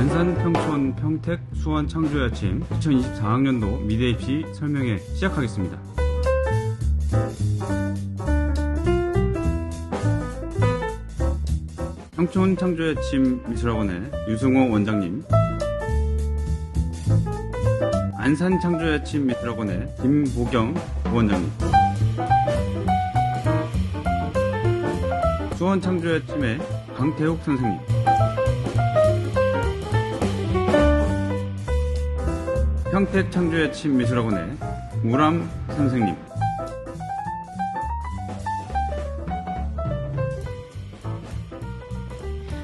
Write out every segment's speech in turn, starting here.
안산, 평촌, 평택, 수원, 창조의 아침 2024학년도 미대 입시 설명회 시작하겠습니다. 평촌 창조의 아침 미술학원의 유승호 원장님, 안산 창조의 아침 미술학원의 김보경 부원장님, 수원 창조의 아침의 강태욱 선생님, 평택 창조의 아침 미술학원의 우람 선생님,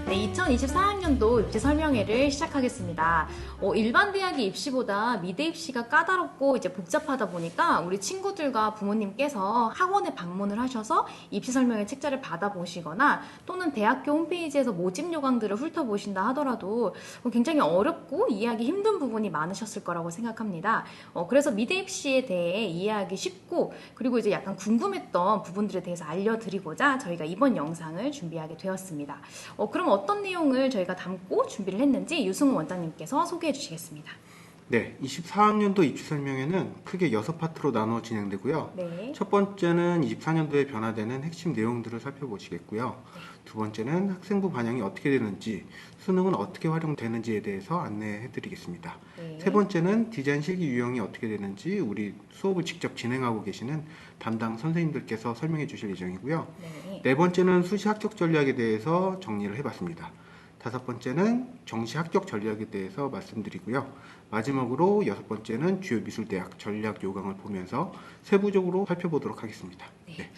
네, 2024학년도 입시 설명회를 시작하겠습니다. 일반 대학의 입시보다 미대 입시가 까다롭고 이제 복잡하다 보니까 우리 친구들과 부모님께서 학원에 방문을 하셔서 입시 설명회 책자를 받아보시거나 또는 대학교 홈페이지에서 모집 요강들을 훑어보신다 하더라도 굉장히 어렵고 이해하기 힘든 부분이 많으셨을 거라고 생각합니다. 그래서 미대 입시에 대해 이해하기 쉽고 그리고 이제 약간 궁금했던 부분들에 대해서 알려드리고자 저희가 이번 영상을 준비하게 되었습니다. 그럼 어떤 내용을 저희가 담고 준비를 했는지 유승호 원장님께서 소개해 주시겠습니다. 네, 24학년도 입시 설명회는 크게 6파트로 나눠 진행되고요. 네. 첫 번째는 24년도에 변화되는 핵심 내용들을 살펴보시겠고요. 두 번째는 학생부 반영이 어떻게 되는지, 수능은 어떻게 활용되는지에 대해서 안내해 드리겠습니다. 네. 세 번째는 디자인 실기 유형이 어떻게 되는지 우리 수업을 직접 진행하고 계시는 담당 선생님들께서 설명해 주실 예정이고요. 네 번째는 수시 합격 전략에 대해서 정리를 해봤습니다. 다섯 번째는 정시 합격 전략에 대해서 말씀드리고요. 마지막으로 여섯 번째는 주요 미술대학 전략 요강을 보면서 세부적으로 살펴보도록 하겠습니다. 네.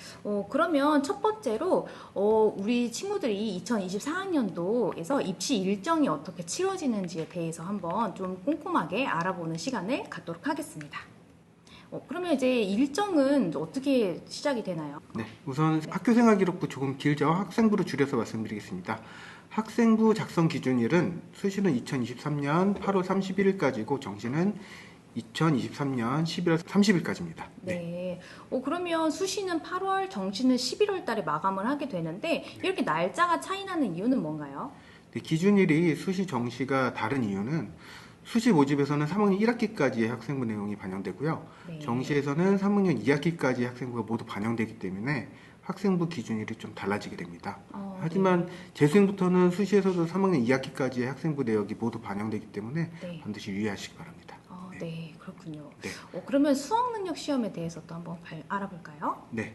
그러면 첫 번째로 우리 친구들이 2024학년도에서 입시 일정이 어떻게 치러지는지에 대해서 한번 좀 꼼꼼하게 알아보는 시간을 갖도록 하겠습니다. 그러면 이제 일정은 어떻게 시작이 되나요? 네, 우선 학교생활 기록부 조금 길죠. 학생부로 줄여서 말씀드리겠습니다. 학생부 작성 기준일은 수시는 2023년 8월 31일까지고 정시는 2023년 11월 30일까지입니다. 네. 그러면 수시는 8월, 정시는 11월 달에 마감을 하게 되는데 이렇게 날짜가 차이 나는 이유는 뭔가요? 네, 기준일이 수시 정시가 다른 이유는 수시 모집에서는 3학년 1학기까지의 학생부 내용이 반영되고요. 네. 정시에서는 3학년 2학기까지의 학생부가 모두 반영되기 때문에 학생부 기준일이 좀 달라지게 됩니다. 하지만 네. 재수행부터는 수시에서도 3학년 2학기까지의 학생부 내역이 모두 반영되기 때문에 네. 반드시 유의하시기 바랍니다. 네, 그렇군요. 네. 그러면 수학 능력 시험에 대해서 또 한번 알아볼까요? 네.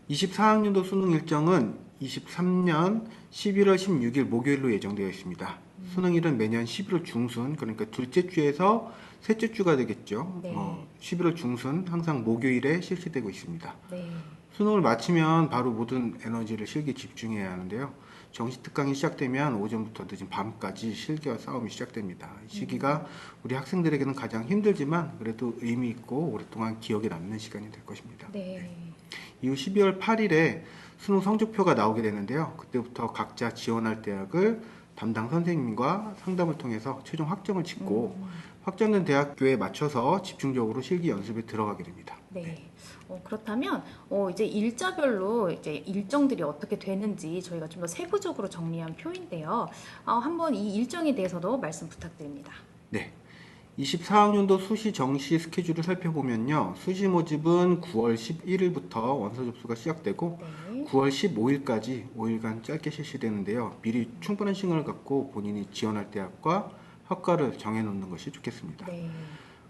24학년도 수능 일정은 23년 11월 16일 목요일로 예정되어 있습니다. 수능일은 매년 11월 중순, 그러니까 둘째 주에서 셋째 주가 되겠죠. 네. 11월 중순 항상 목요일에 실시되고 있습니다. 네. 수능을 마치면 바로 모든 에너지를 실기에 집중해야 하는데요. 정시 특강이 시작되면 오전부터 늦은 밤까지 실기와 싸움이 시작됩니다. 이 시기가 우리 학생들에게는 가장 힘들지만 그래도 의미 있고 오랫동안 기억에 남는 시간이 될 것입니다. 네. 이후 12월 8일에 수능 성적표가 나오게 되는데요. 그때부터 각자 지원할 대학을 담당 선생님과 상담을 통해서 최종 확정을 짓고 확정된 대학교에 맞춰서 집중적으로 실기 연습에 들어가게 됩니다. 네. 그렇다면 이제 일자별로 이제 일정들이 어떻게 되는지 저희가 좀 더 세부적으로 정리한 표인데요. 한번 이 일정에 대해서도 말씀 부탁드립니다. 네. 24학년도 수시 정시 스케줄을 살펴보면요. 수시 모집은 9월 11일부터 원서 접수가 시작되고 네. 9월 15일까지 5일간 짧게 실시되는데요. 미리 충분한 시간을 갖고 본인이 지원할 대학과 학과를 정해놓는 것이 좋겠습니다. 네.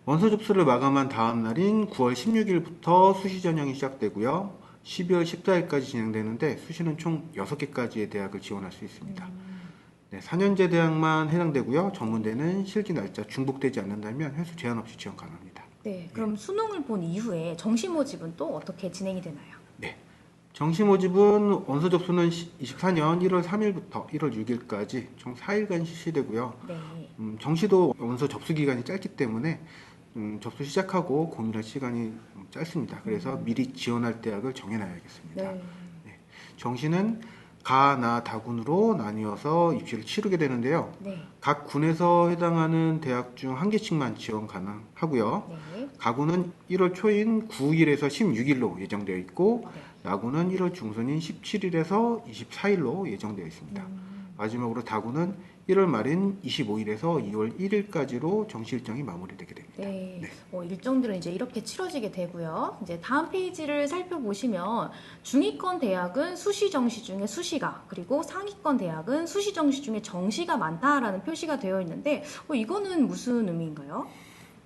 원서 접수를 마감한 다음 날인 9월 16일부터 수시 전형이 시작되고요. 12월 14일까지 진행되는데 수시는 총 6개까지의 대학을 지원할 수 있습니다. 네, 4년제 대학만 해당되고요. 전문대는 실기 날짜 중복되지 않는다면 횟수 제한 없이 지원 가능합니다. 네. 그럼 수능을 본 이후에 정시 모집은 또 어떻게 진행이 되나요? 네. 정시 모집은 원서 접수는 24년 1월 3일부터 1월 6일까지 총 4일간 실시되고요. 네. 정시도 원서 접수 기간이 짧기 때문에 접수 시작하고 고민할 시간이 짧습니다. 그래서 미리 지원할 대학을 정해놔야겠습니다. 네. 네. 정시는 가, 나, 다군으로 나뉘어서 입시를 치르게 되는데요. 네. 각 군에서 해당하는 대학 중 한 개씩만 지원 가능하고요. 네. 가군은 1월 초인 9일에서 16일로 예정되어 있고 네. 나군은 1월 중순인 17일에서 24일로 예정되어 있습니다. 마지막으로 다구는 1월 말인 25일에서 2월 1일까지로 정시 일정이 마무리되게 됩니다. 네. 네. 일정들은 이제 이렇게 치러지게 되고요. 이제 다음 페이지를 살펴보시면 중위권 대학은 수시 정시 중에 수시가, 그리고 상위권 대학은 수시 정시 중에 정시가 많다라는 표시가 되어 있는데 이거는 무슨 의미인가요?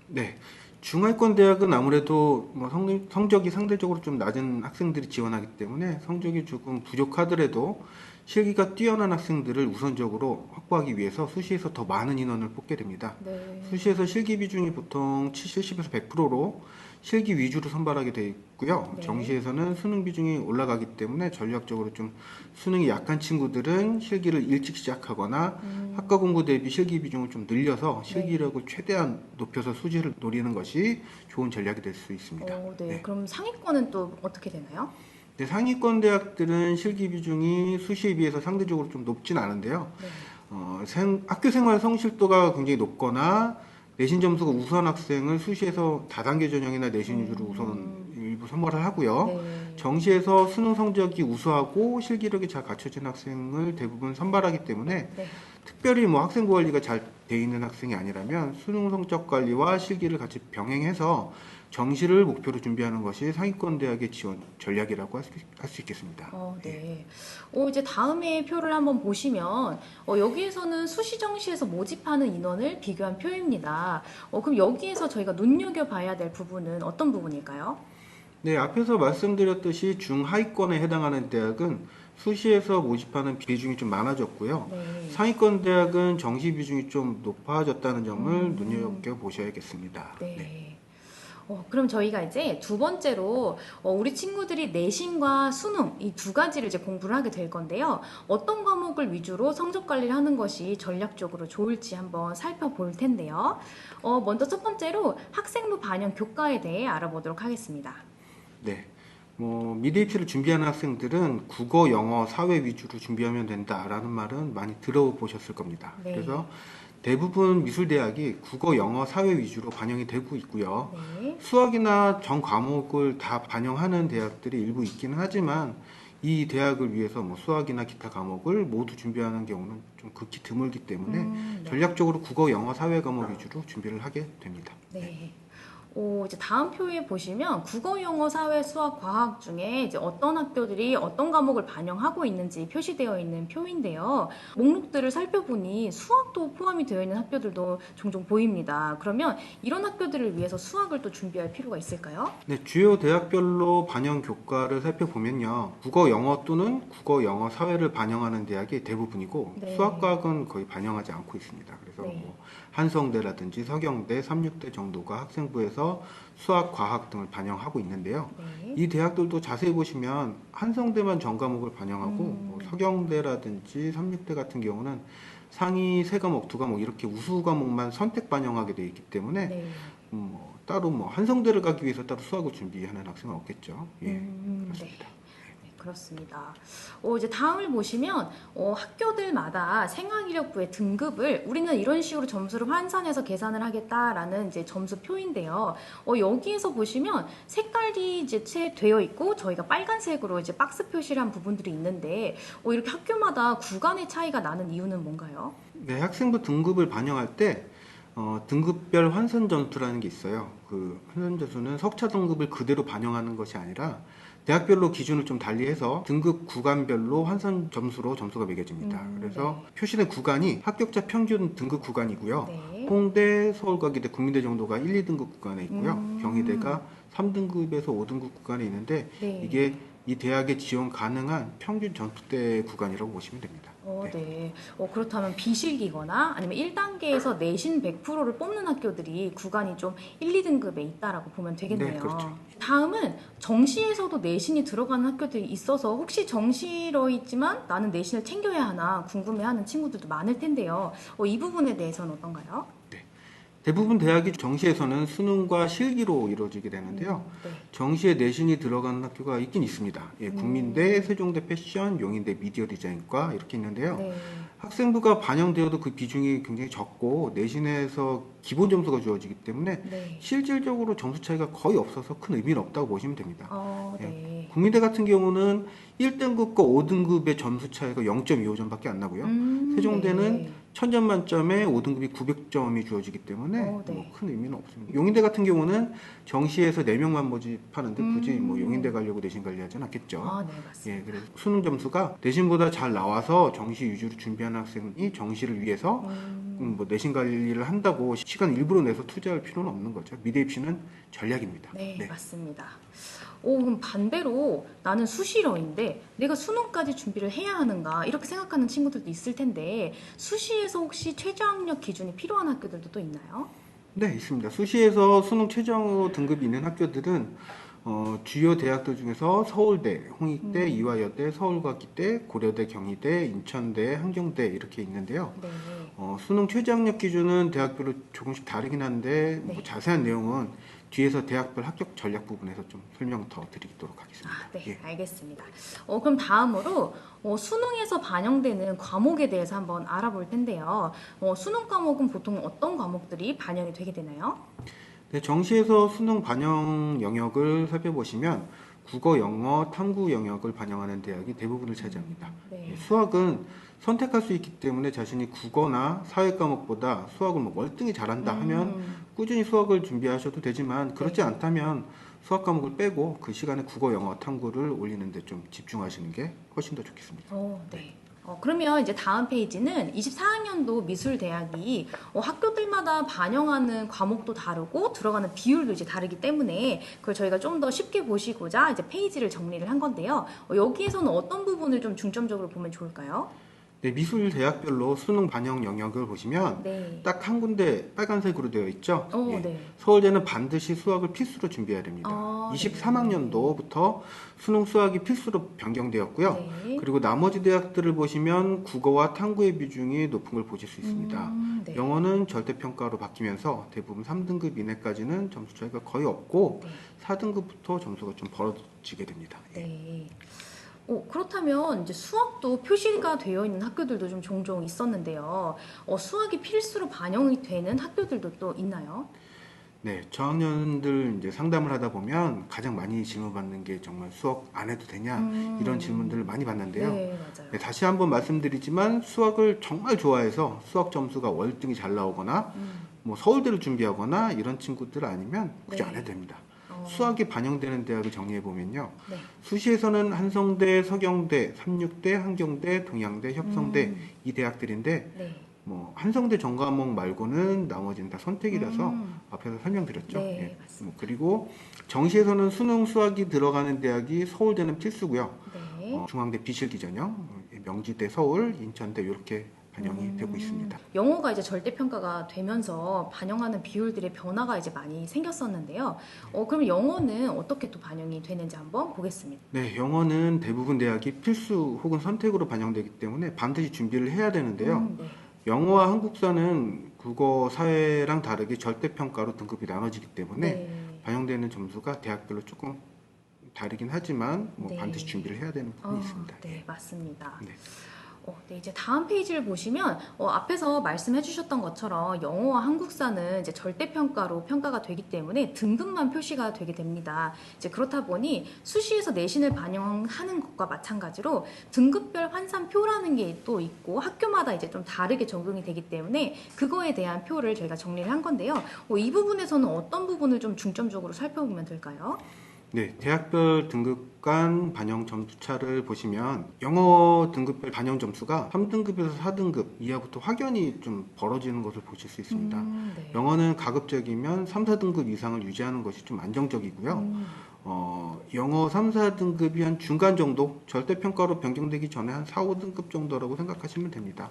네. 중하위권 대학은 아무래도 뭐 성적이 상대적으로 좀 낮은 학생들이 지원하기 때문에 성적이 조금 부족하더라도 실기가 뛰어난 학생들을 우선적으로 확보하기 위해서 수시에서 더 많은 인원을 뽑게 됩니다. 네. 수시에서 실기 비중이 보통 70에서 100%로 실기 위주로 선발하게 되어 있고요. 네. 정시에서는 수능 비중이 올라가기 때문에 전략적으로 좀 수능이 약한 친구들은 실기를 일찍 시작하거나 학과 공부 대비 실기 비중을 좀 늘려서 실기력을 최대한 높여서 수시를 노리는 것이 좋은 전략이 될 수 있습니다. 네. 네. 그럼 상위권은 또 어떻게 되나요? 네, 상위권 대학들은 실기 비중이 수시에 비해서 상대적으로 좀 높진 않은데요. 네. 학교 생활 성실도가 굉장히 높거나 내신 점수가 우수한 학생을 수시에서 다단계 전형이나 내신 위주로 우선 일부 선발을 하고요. 네. 정시에서 수능 성적이 우수하고 실기력이 잘 갖춰진 학생을 대부분 선발하기 때문에 네. 특별히 뭐 학생부 관리가 잘 돼 있는 학생이 아니라면 수능 성적 관리와 실기를 같이 병행해서 정시를 목표로 준비하는 것이 상위권 대학의 지원 전략이라고 할 수 있겠습니다. 네. 이제 다음에 표를 한번 보시면 여기에서는 수시 정시에서 모집하는 인원을 비교한 표입니다. 그럼 여기에서 저희가 눈여겨봐야 될 부분은 어떤 부분일까요? 네, 앞에서 말씀드렸듯이 중하위권에 해당하는 대학은 수시에서 모집하는 비중이 좀 많아졌고요. 네. 상위권 대학은 정시 비중이 좀 높아졌다는 점을 눈여겨보셔야겠습니다. 네. 네. 그럼 저희가 이제 두 번째로 우리 친구들이 내신과 수능 이 두 가지를 이제 공부를 하게 될 건데요. 어떤 과목을 위주로 성적 관리를 하는 것이 전략적으로 좋을지 한번 살펴볼 텐데요. 먼저 첫 번째로 학생부 반영 교과에 대해 알아보도록 하겠습니다. 네. 미대 입시를 준비하는 학생들은 국어, 영어, 사회 위주로 준비하면 된다라는 말은 많이 들어보셨을 겁니다. 네. 그래서 대부분 미술대학이 국어, 영어, 사회 위주로 반영이 되고 있고요. 네. 수학이나 전 과목을 다 반영하는 대학들이 일부 있기는 하지만 이 대학을 위해서 뭐 수학이나 기타 과목을 모두 준비하는 경우는 좀 극히 드물기 때문에 네. 전략적으로 국어, 영어, 사회 과목 위주로 준비를 하게 됩니다. 네. 이제 다음 표에 보시면 국어, 영어, 사회, 수학, 과학 중에 이제 어떤 학교들이 어떤 과목을 반영하고 있는지 표시되어 있는 표인데요. 목록들을 살펴보니 수학도 포함이 되어 있는 학교들도 종종 보입니다. 그러면 이런 학교들을 위해서 수학을 또 준비할 필요가 있을까요? 네, 주요 대학별로 반영 교과를 살펴보면요. 국어, 영어 또는 국어, 영어, 사회를 반영하는 대학이 대부분이고 네. 수학, 과학은 거의 반영하지 않고 있습니다. 그래서 네. 뭐 한성대라든지 서경대, 삼육대 정도가 학생부에서 수학, 과학 등을 반영하고 있는데요. 네. 이 대학들도 자세히 보시면 한성대만 전 과목을 반영하고 뭐 서경대라든지 삼육대 같은 경우는 상위 3과목, 2과목 이렇게 우수 과목만 선택 반영하게 되어 있기 때문에 네. 따로 한성대를 가기 위해서 따로 수학을 준비하는 학생은 없겠죠. 예, 그렇습니다. 네. 그렇습니다. 이제 다음을 보시면 학교들마다 생활이력부의 등급을 우리는 이런 식으로 점수를 환산해서 계산을 하겠다라는 이제 점수표인데요. 여기에서 보시면 색깔이 이제 되어 있고 저희가 빨간색으로 이제 박스 표시를 한 부분들이 있는데 이렇게 학교마다 구간의 차이가 나는 이유는 뭔가요? 네, 학생부 등급을 반영할 때 등급별 환산 점수라는 게 있어요. 그 환산 점수는 석차 등급을 그대로 반영하는 것이 아니라 대학별로 기준을 좀 달리해서 등급 구간별로 환산 점수로 점수가 매겨집니다. 그래서 네. 표시된 구간이 합격자 평균 등급 구간이고요. 네. 홍대, 서울과기대, 국민대 정도가 1, 2등급 구간에 있고요. 경희대가 3등급에서 5등급 구간에 있는데 네. 이게 이 대학에 지원 가능한 평균 전투대 구간이라고 보시면 됩니다. 네. 그렇다면 비실기거나 아니면 1단계에서 내신 100%를 뽑는 학교들이 구간이 좀 1, 2등급에 있다라고 보면 되겠네요. 네, 그렇죠. 다음은 정시에서도 내신이 들어가는 학교들이 있어서 혹시 정시로 있지만 나는 내신을 챙겨야 하나 궁금해하는 친구들도 많을 텐데요. 이 부분에 대해서는 어떤가요? 대부분 대학이 정시에서는 수능과 실기로 이루어지게 되는데요. 네. 정시에 내신이 들어가는 학교가 있긴 있습니다. 예, 국민대, 세종대 패션, 용인대 미디어 디자인과 이렇게 있는데요. 네. 학생부가 반영되어도 그 비중이 굉장히 적고 내신에서 기본 점수가 주어지기 때문에 네. 실질적으로 점수 차이가 거의 없어서 큰 의미는 없다고 보시면 됩니다. 네. 국민대 같은 경우는 1등급과 5등급의 점수 차이가 0.25점밖에 안 나고요. 세종대는 네. 1000점 만점에 5등급이 900점이 주어지기 때문에 네. 뭐 큰 의미는 없습니다. 용인대 같은 경우는 정시에서 4명만 모집하는데 굳이 뭐 용인대 가려고 내신 관리하지는 않겠죠. 네, 맞습니다. 예, 그래서 수능 점수가 내신보다 잘 나와서 정시 위주로 준비하는 학생이 정시를 위해서 뭐 내신 관리를 한다고 시간 일부러 내서 투자할 필요는 없는 거죠. 미대 입시는 전략입니다. 네, 맞습니다. 그럼 반대로 나는 수시러인데 내가 수능까지 준비를 해야 하는가 이렇게 생각하는 친구들도 있을 텐데 수시에서 혹시 최저학력 기준이 필요한 학교들도 또 있나요? 네, 있습니다. 수시에서 수능 최저 등급이 있는 학교들은 주요 대학들 중에서 서울대, 홍익대, 이화여대, 서울과기대, 고려대, 경희대, 인천대, 한경대 이렇게 있는데요. 네. 수능 최저학력 기준은 대학별로 조금씩 다르긴 한데 뭐 자세한 내용은 뒤에서 대학별 합격 전략 부분에서 좀 설명 더 드리도록 하겠습니다. 네, 예. 알겠습니다. 그럼 다음으로 수능에서 반영되는 과목에 대해서 한번 알아볼 텐데요. 수능 과목은 보통 어떤 과목들이 반영이 되게 되나요? 네, 정시에서 수능 반영 영역을 살펴보시면 국어, 영어, 탐구 영역을 반영하는 대학이 대부분을 차지합니다. 네. 수학은 선택할 수 있기 때문에 자신이 국어나 사회 과목보다 수학을 뭐 월등히 잘한다 하면 꾸준히 수학을 준비하셔도 되지만 그렇지 않다면 수학 과목을 빼고 그 시간에 국어, 영어, 탐구를 올리는 데 좀 집중하시는 게 훨씬 더 좋겠습니다. 네. 그러면 이제 다음 페이지는 24학년도 미술대학이 학교들마다 반영하는 과목도 다르고 들어가는 비율도 이제 다르기 때문에 그걸 저희가 좀 더 쉽게 보시고자 이제 페이지를 정리를 한 건데요. 여기에서는 어떤 부분을 좀 중점적으로 보면 좋을까요? 네, 미술 대학별로 수능 반영 영역을 보시면 네. 딱 한 군데 빨간색으로 되어 있죠. 예. 네. 서울대는 반드시 수학을 필수로 준비해야 됩니다. 23학년도부터 수능 수학이 필수로 변경되었고요. 네. 그리고 나머지 대학들을 보시면 국어와 탐구의 비중이 높은 걸 보실 수 있습니다. 네. 영어는 절대평가로 바뀌면서 대부분 3등급 이내까지는 점수 차이가 거의 없고 4등급부터 점수가 좀 벌어지게 됩니다. 네. 그렇다면 이제 수학도 표시가 되어 있는 학교들도 좀 종종 있었는데요. 수학이 필수로 반영이 되는 학교들도 또 있나요? 네, 저학년들 이제 상담을 하다 보면 가장 많이 질문받는 게 정말 수학 안 해도 되냐 이런 질문들을 많이 받는데요. 네, 맞아요. 네, 다시 한번 말씀드리지만 수학을 정말 좋아해서 수학 점수가 월등히 잘 나오거나 뭐 서울대를 준비하거나 이런 친구들 아니면 굳이 안 해도 됩니다. 수학이 반영되는 대학을 정리해 보면요. 네. 수시에서는 한성대, 서경대, 삼육대, 한경대, 동양대, 협성대 이 대학들인데 네. 뭐 한성대 전과목 말고는 나머지는 다 선택이라서 앞에서 설명드렸죠. 네, 예. 맞습니다. 그리고 정시에서는 수능 수학이 들어가는 대학이 서울대는 필수고요. 네. 중앙대 비실기 전형, 명지대 서울, 인천대 이렇게 반영이 되고 있습니다. 영어가 이제 절대평가가 되면서 반영하는 비율들의 변화가 이제 많이 생겼었는데요. 그럼 영어는 어떻게 또 반영이 되는지 한번 보겠습니다. 네, 영어는 대부분 대학이 필수 혹은 선택으로 반영되기 때문에 반드시 준비를 해야 되는데요. 네. 영어와 한국사는 국어, 사회랑 다르게 절대평가로 등급이 나눠지기 때문에 네. 반영되는 점수가 대학별로 조금 다르긴 하지만 뭐 네. 반드시 준비를 해야 되는 부분이 있습니다. 네, 맞습니다. 네. 네, 이제 다음 페이지를 보시면 앞에서 말씀해 주셨던 것처럼 영어와 한국사는 이제 절대평가로 평가가 되기 때문에 등급만 표시가 되게 됩니다. 이제 그렇다 보니 수시에서 내신을 반영하는 것과 마찬가지로 등급별 환산표라는 게 또 있고 학교마다 이제 좀 다르게 적용이 되기 때문에 그거에 대한 표를 저희가 정리를 한 건데요. 이 부분에서는 어떤 부분을 좀 중점적으로 살펴보면 될까요? 네, 대학별 등급 간 반영 점수차를 보시면 영어 등급별 반영 점수가 3등급에서 4등급 이하부터 확연히 좀 벌어지는 것을 보실 수 있습니다. 네. 영어는 가급적이면 3, 4등급 이상을 유지하는 것이 좀 안정적이고요. 영어 3, 4등급이 한 중간 정도, 절대평가로 변경되기 전에 한 4, 5등급 정도라고 생각하시면 됩니다.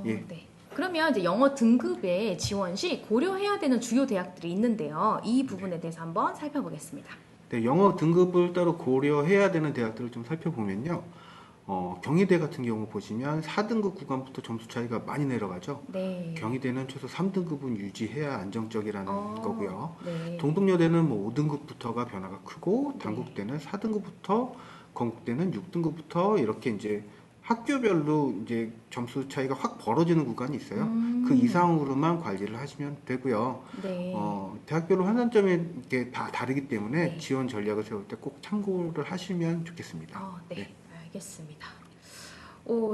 예. 네. 그러면 이제 영어 등급의 지원 시 고려해야 되는 주요 대학들이 있는데요. 이 부분에 대해서 한번 살펴보겠습니다. 네, 영어 등급을 따로 고려해야 되는 대학들을 좀 살펴보면요. 경희대 같은 경우 보시면 4등급 구간부터 점수 차이가 많이 내려가죠. 네. 경희대는 최소 3등급은 유지해야 안정적이라는 거고요. 네. 동덕여대는 뭐 5등급부터가 변화가 크고 단국대는 4등급부터 건국대는 6등급부터 이렇게 이제 학교별로 이제 점수 차이가 확 벌어지는 구간이 있어요. 그 이상으로만 관리를 하시면 되고요. 네. 대학별로 환산점이 이게 다 다르기 때문에 네. 지원 전략을 세울 때 꼭 참고를 하시면 좋겠습니다. 네, 알겠습니다.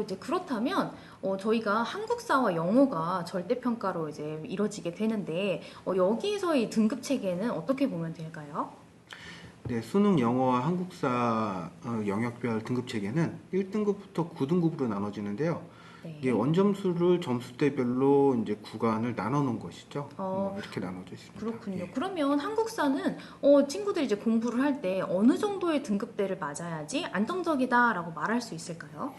이제 그렇다면 저희가 한국사와 영어가 절대평가로 이제 이루어지게 되는데 여기에서의 등급 체계는 어떻게 보면 될까요? 네, 수능 영어와 한국사 영역별 등급 체계는 1등급부터 9등급으로 나눠지는데요. 네. 이게 원점수를 점수대별로 이제 구간을 나눠 놓은 것이죠. 이렇게 나눠져 있습니다. 그렇군요. 예. 그러면 한국사는 친구들이 이제 공부를 할 때 어느 정도의 등급대를 맞아야지 안정적이다라고 말할 수 있을까요?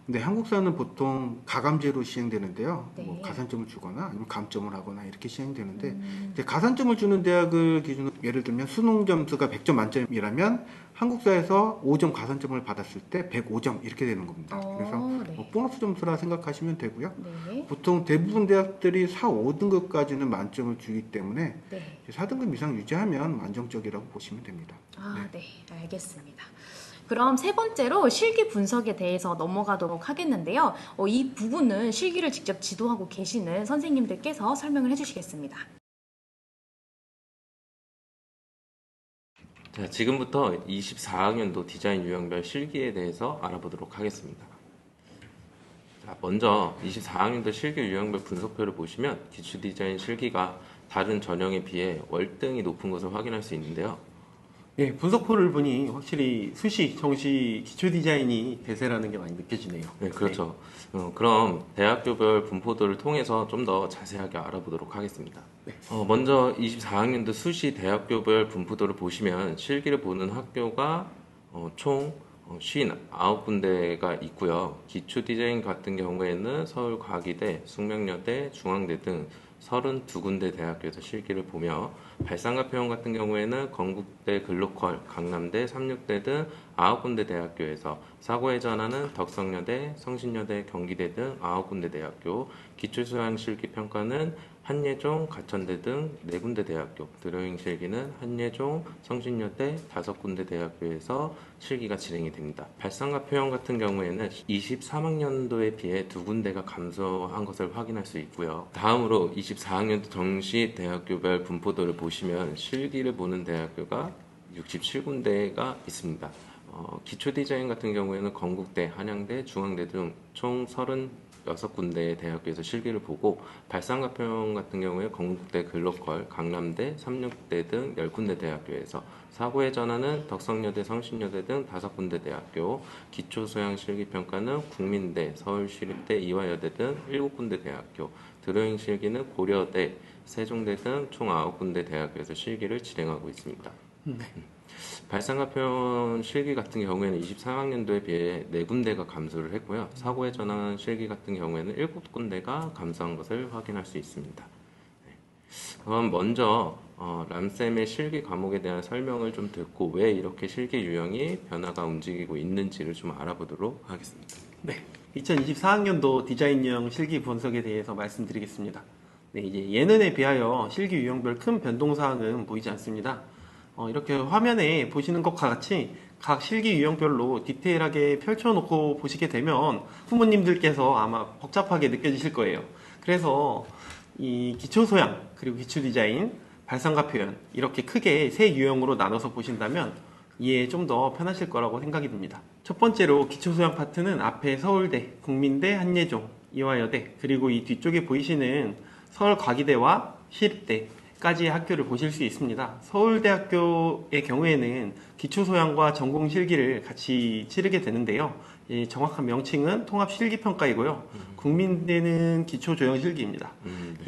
네, 한국사는 보통 가감제로 시행되는데요. 네. 뭐 가산점을 주거나 아니면 감점을 하거나 이렇게 시행되는데 이제 가산점을 주는 대학을 기준으로 예를 들면 수능 점수가 100점 만점이라면 한국사에서 5점 가산점을 받았을 때 105점 이렇게 되는 겁니다. 그래서 네. 뭐 보너스 점수라 생각하시면 되고요. 네. 보통 대부분 대학들이 4, 5등급까지는 만점을 주기 때문에 네. 4등급 이상 유지하면 안정적이라고 보시면 됩니다. 네, 알겠습니다. 그럼 세 번째로 실기 분석에 대해서 넘어가도록 하겠는데요. 이 부분은 실기를 직접 지도하고 계시는 선생님들께서 설명을 해주시겠습니다. 자, 지금부터 24학년도 디자인 유형별 실기에 대해서 알아보도록 하겠습니다. 자, 먼저 24학년도 실기 유형별 분석표를 보시면 기초 디자인 실기가 다른 전형에 비해 월등히 높은 것을 확인할 수 있는데요. 네, 분석표를 보니 확실히 수시, 정시, 기초 디자인이 대세라는 게 많이 느껴지네요. 네, 그렇죠. 그럼 대학교별 분포도를 통해서 좀 더 자세하게 알아보도록 하겠습니다. 네. 먼저 24학년도 수시 대학교별 분포도를 보시면 실기를 보는 학교가 총 59군데가 있고요. 기초 디자인 같은 경우에는 서울과기대, 숙명여대, 중앙대 등 32군데 대학교에서 실기를 보며 발상과 표현 같은 경우에는 건국대, 글로컬, 강남대, 삼육대 등 9군데 대학교에서 사고에 전하는 덕성여대, 성신여대, 경기대 등 9군데 대학교, 기초수양 실기 평가는 한예종, 가천대 등 4군데 대학교, 드로잉 실기는 한예종, 성신여대 5군데 대학교에서 실기가 진행이 됩니다. 발상과 표현 같은 경우에는 23학년도에 비해 2군데가 감소한 것을 확인할 수 있고요. 다음으로 24학년도 정시 대학교별 분포도를 보시면 실기를 보는 대학교가 67군데가 있습니다. 기초 디자인 같은 경우에는 건국대, 한양대, 중앙대 등 총 36군데의 대학교에서 실기를 보고 발상과 표현 같은 경우에 건국대, 글로컬, 강남대, 삼육대 등 10군데 대학교에서 사고에 전하는 덕성여대, 성신여대 등 5군데 대학교, 기초소양 실기평가는 국민대, 서울시립대, 이화여대 등 7군데 대학교, 드로잉 실기는 고려대, 세종대 등 총 9군데 대학교에서 실기를 진행하고 있습니다. 발상과 표현 실기 같은 경우에는 23학년도에 비해 4군데가 감소를 했고요. 사고에 전환 실기 같은 경우에는 7군데가 감소한 것을 확인할 수 있습니다. 그럼 먼저 람쌤의 실기 과목에 대한 설명을 좀 듣고 왜 이렇게 실기 유형이 변화가 움직이고 있는지를 좀 알아보도록 하겠습니다. 네, 2024학년도 디자인 유형 실기 분석에 대해서 말씀드리겠습니다. 네, 이제 예년에 비하여 실기 유형별 큰 변동 사항은 보이지 않습니다. 이렇게 화면에 보시는 것과 같이 각 실기 유형별로 디테일하게 펼쳐놓고 보시게 되면 부모님들께서 아마 복잡하게 느껴지실 거예요. 그래서 이 기초 소양, 그리고 기초 디자인, 발상과 표현 이렇게 크게 세 유형으로 나눠서 보신다면 이해 좀 더 편하실 거라고 생각이 듭니다. 첫 번째로 기초 소양 파트는 앞에 서울대, 국민대, 한예종, 이화여대 그리고 이 뒤쪽에 보이시는 서울과기대와 시립대까지의 학교를 보실 수 있습니다. 서울대학교의 경우에는 기초소양과 전공실기를 같이 치르게 되는데요. 정확한 명칭은 통합실기평가이고요. 국민대는 기초조형실기입니다.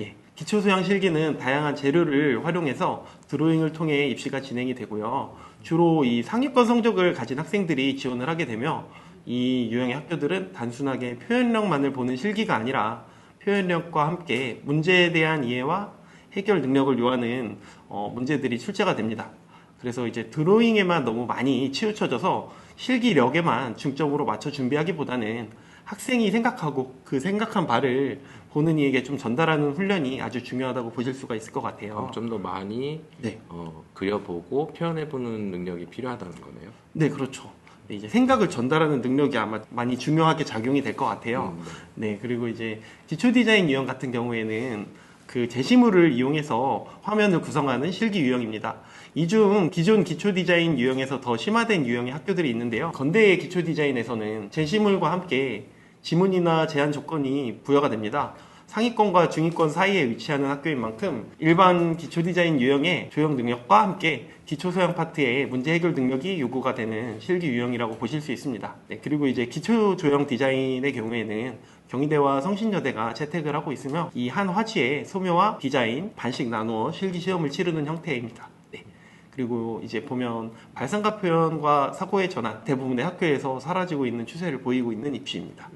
예, 기초소양실기는 다양한 재료를 활용해서 드로잉을 통해 입시가 진행이 되고요. 주로 이 상위권 성적을 가진 학생들이 지원을 하게 되며 이 유형의 학교들은 단순하게 표현력만을 보는 실기가 아니라 표현력과 함께 문제에 대한 이해와 해결 능력을 요하는 문제들이 출제가 됩니다. 그래서 이제 드로잉에만 너무 많이 치우쳐져서 실기력에만 중점으로 맞춰 준비하기보다는 학생이 생각하고 그 생각한 바를 보는 이에게 좀 전달하는 훈련이 아주 중요하다고 보실 수가 있을 것 같아요. 좀 더 많이 네. 그려보고 표현해보는 능력이 필요하다는 거네요. 네, 그렇죠. 이제 생각을 전달하는 능력이 아마 많이 중요하게 작용이 될 것 같아요. 네. 네, 그리고 이제 기초 디자인 유형 같은 경우에는 그 제시물을 이용해서 화면을 구성하는 실기 유형입니다. 이 중 기존 기초 디자인 유형에서 더 심화된 유형의 학교들이 있는데요. 건대의 기초 디자인에서는 제시물과 함께 지문이나 제한 조건이 부여가 됩니다. 상위권과 중위권 사이에 위치하는 학교인 만큼 일반 기초 디자인 유형의 조형 능력과 함께 기초 소양 파트의 문제 해결 능력이 요구가 되는 실기 유형이라고 보실 수 있습니다. 네, 그리고 이제 기초 조형 디자인의 경우에는 경희대와 성신여대가 채택을 하고 있으며 이 한 화지에 소묘와 디자인 반씩 나누어 실기 시험을 치르는 형태입니다. 네. 그리고 이제 보면 발상과 표현과 사고의 전환 대부분의 학교에서 사라지고 있는 추세를 보이고 있는 입시입니다.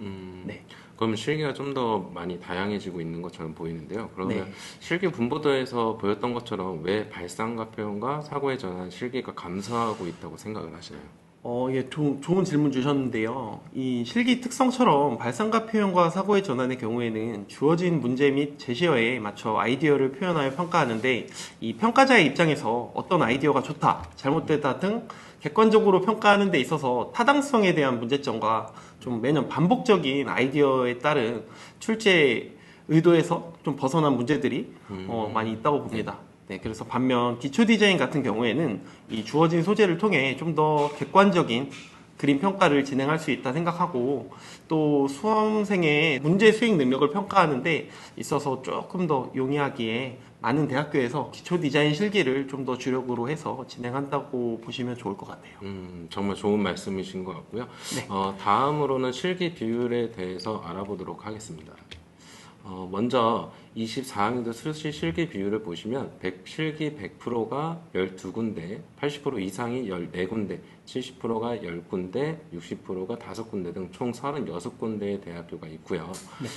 네. 그럼 실기가 좀 더 많이 다양해지고 있는 것처럼 보이는데요. 그러면 네. 실기 분보도에서 보였던 것처럼 왜 발상과 표현과 사고의 전환 실기가 감소하고 있다고 생각을 하시나요? 예, 좋은 질문 주셨는데요. 이 실기 특성처럼 발상과 표현과 사고의 전환의 경우에는 주어진 문제 및 제시어에 맞춰 아이디어를 표현하여 평가하는데 이 평가자의 입장에서 어떤 아이디어가 좋다, 잘못되다 등 객관적으로 평가하는 데 있어서 타당성에 대한 문제점과 좀 매년 반복적인 아이디어에 따른 출제 의도에서 좀 벗어난 문제들이 많이 있다고 봅니다. 네, 그래서 반면 기초 디자인 같은 경우에는 이 주어진 소재를 통해 좀 더 객관적인 그림 평가를 진행할 수 있다 생각하고 또 수험생의 문제 수행 능력을 평가하는 데 있어서 조금 더 용이하기에 많은 대학교에서 기초 디자인 실기를 좀 더 주력으로 해서 진행한다고 보시면 좋을 것 같아요. 정말 좋은 말씀이신 것 같고요. 네. 다음으로는 실기 비율에 대해서 알아보도록 하겠습니다. 먼저 24학년도 수시 실기 비율을 보시면 실기 100%가 12군데, 80% 이상이 14군데, 70%가 10군데, 60%가 5군데 등 총 36군데의 대학교가 있고요. 네.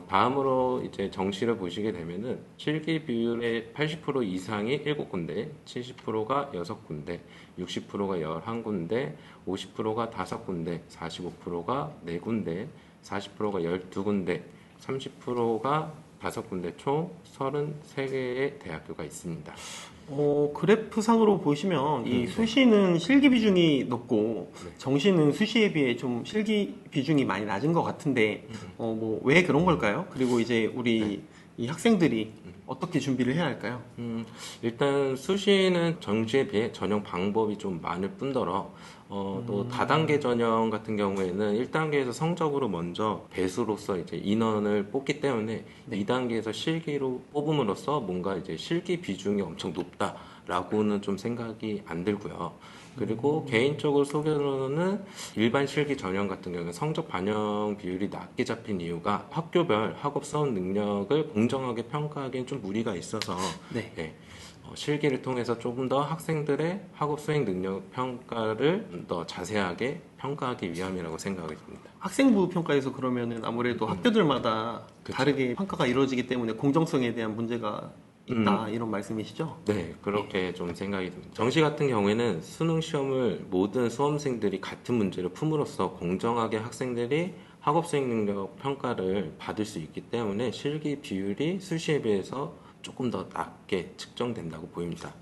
다음으로 이제 정시를 보시게 되면은 실기 비율의 80% 이상이 7군데, 70%가 6군데, 60%가 11군데, 50%가 5군데, 45%가 4군데, 40%가 12군데, 30%가 5군데 총 33개의 대학교가 있습니다. 그래프상으로 보시면 이 수시는 실기 비중이 높고 정시는 수시에 비해 좀 실기 비중이 많이 낮은 것 같은데 왜 그런 걸까요? 그리고 이제 우리 이 학생들이 어떻게 준비를 해야 할까요? 일단 수시는 정시에 비해 전형 방법이 좀 많을 뿐더러 또 다단계 전형 같은 경우에는 1단계에서 성적으로 먼저 배수로서 이제 인원을 뽑기 때문에 2단계에서 실기로 뽑음으로써 뭔가 이제 실기 비중이 엄청 높다라고는 좀 생각이 안 들고요. 그리고 개인적으로 소견으로는 일반 실기 전형 같은 경우는 성적 반영 비율이 낮게 잡힌 이유가 학교별 학업 수업 능력을 공정하게 평가하기엔 좀 무리가 있어서 네. 실기를 통해서 조금 더 학생들의 학업 수행 능력 평가를 더 자세하게 평가하기 위함이라고 생각이 듭니다. 학생부 평가에서 그러면은 아무래도 학교들마다 그쵸. 다르게 평가가 이루어지기 때문에 공정성에 대한 문제가 있다 이런 말씀이시죠? 네, 그렇게 좀 생각이 듭니다. 정시 같은 경우에는 수능 시험을 모든 수험생들이 같은 문제를 품으로써 공정하게 학생들이 학업 수행 능력 평가를 받을 수 있기 때문에 실기 비율이 수시에 비해서 조금 더 낮게 측정된다고 보입니다.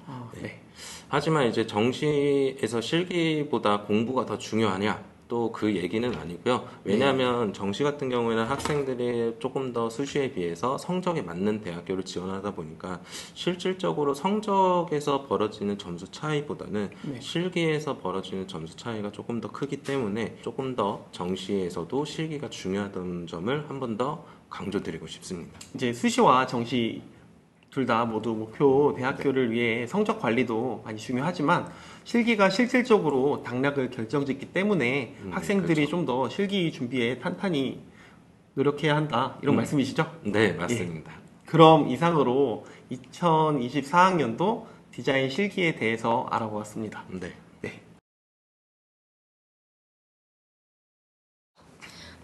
네. 하지만 이제 정시에서 실기보다 공부가 더 중요하냐? 또 그 얘기는 아니고요. 왜냐하면 정시 같은 경우에는 학생들이 조금 더 수시에 비해서 성적에 맞는 대학교를 지원하다 보니까 실질적으로 성적에서 벌어지는 점수 차이보다는 실기에서 벌어지는 점수 차이가 조금 더 크기 때문에 조금 더 정시에서도 실기가 중요하다는 점을 한 번 더 강조드리고 싶습니다. 이제 수시와 정시 둘 다 모두 목표 대학교를 위해 성적 관리도 많이 중요하지만 실기가 실질적으로 당락을 결정짓기 때문에 학생들이 그렇죠. 좀 더 실기 준비에 탄탄히 노력해야 한다 이런 말씀이시죠? 네, 맞습니다. 그럼 이상으로 2024학년도 디자인 실기에 대해서 알아보았습니다. 네.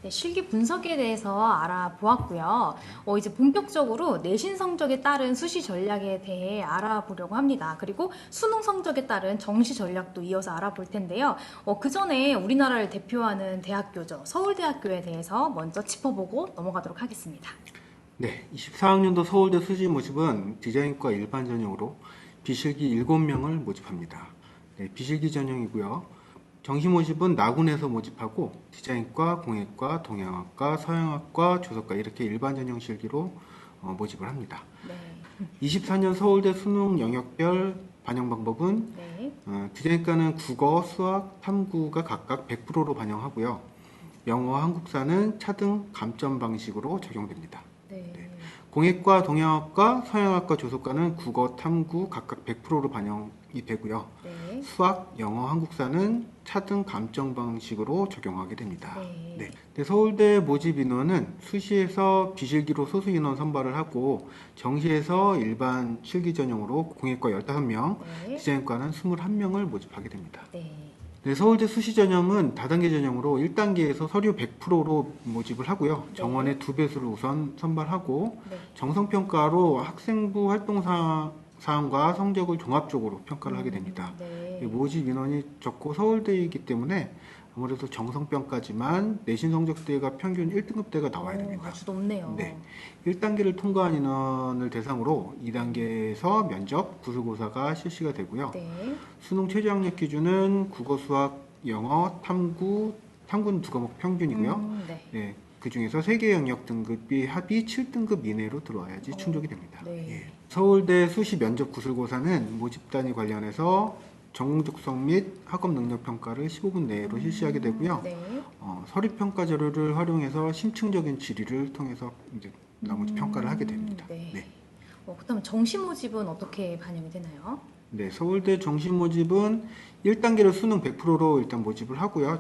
네, 실기 분석에 대해서 알아보았고요. 이제 본격적으로 내신 성적에 따른 수시 전략에 대해 알아보려고 합니다. 그리고 수능 성적에 따른 정시 전략도 이어서 알아볼 텐데요. 그 전에 우리나라를 대표하는 대학교죠. 서울대학교에 대해서 먼저 짚어보고 넘어가도록 하겠습니다. 네, 24학년도 서울대 수시 모집은 디자인과 일반 전형으로 비실기 7명을 모집합니다. 네, 비실기 전형이고요. 정시 모집은 나군에서 모집하고 디자인과, 공예과, 동양학과, 서양학과, 조석과 이렇게 일반 전형 실기로 모집을 합니다. 네. 24년 서울대 수능 영역별 반영 방법은 네. 디자인과는 국어, 수학, 탐구가 각각 100%로 반영하고요. 영어, 한국사는 차등 감점 방식으로 적용됩니다. 네. 공예과, 동양학과, 서양학과, 조속과는 국어, 탐구 각각 100%로 반영이 되고요. 네. 수학, 영어, 한국사는 차등 감점 방식으로 적용하게 됩니다. 네. 네, 서울대 모집 인원은 수시에서 비실기로 소수 인원 선발을 하고 정시에서 일반 실기 전형으로 공예과 15명, 네. 디자인과는 21명을 모집하게 됩니다. 네. 네, 서울대 수시 전형은 다단계 전형으로 1단계에서 서류 100%로 모집을 하고요. 정원의 2배수를 우선 선발하고 네. 정성평가로 학생부 활동사항과 성적을 종합적으로 평가를 하게 됩니다. 네. 모집 인원이 적고 서울대이기 때문에 아무래도 정성평가지만 내신 성적대가 평균 1등급대가 나와야 됩니다. 아주 높네요. 네. 1단계를 통과한 인원을 대상으로 2단계에서 면접, 구술고사가 실시가 되고요. 네. 수능 최저 학력 기준은 국어, 수학, 영어, 탐구는 두 과목 평균이고요. 네. 네, 그 중에서 3개 영역 등급이 합이 7등급 이내로 들어와야지 충족이 됩니다. 네. 예. 서울대 수시 면접 구술고사는 모집단위 관련해서 전공적성 및 학업 능력 평가를 15분 내로 실시하게 되고요. 네. 서류 평가 자료를 활용해서 심층적인 질의를 통해서 이제 나머지 평가를 하게 됩니다. 네. 네. 그렇다면 정시 모집은 어떻게 반영이 되나요? 네, 서울대 정시 모집은 1단계를 수능 100%로 일단 모집을 하고요.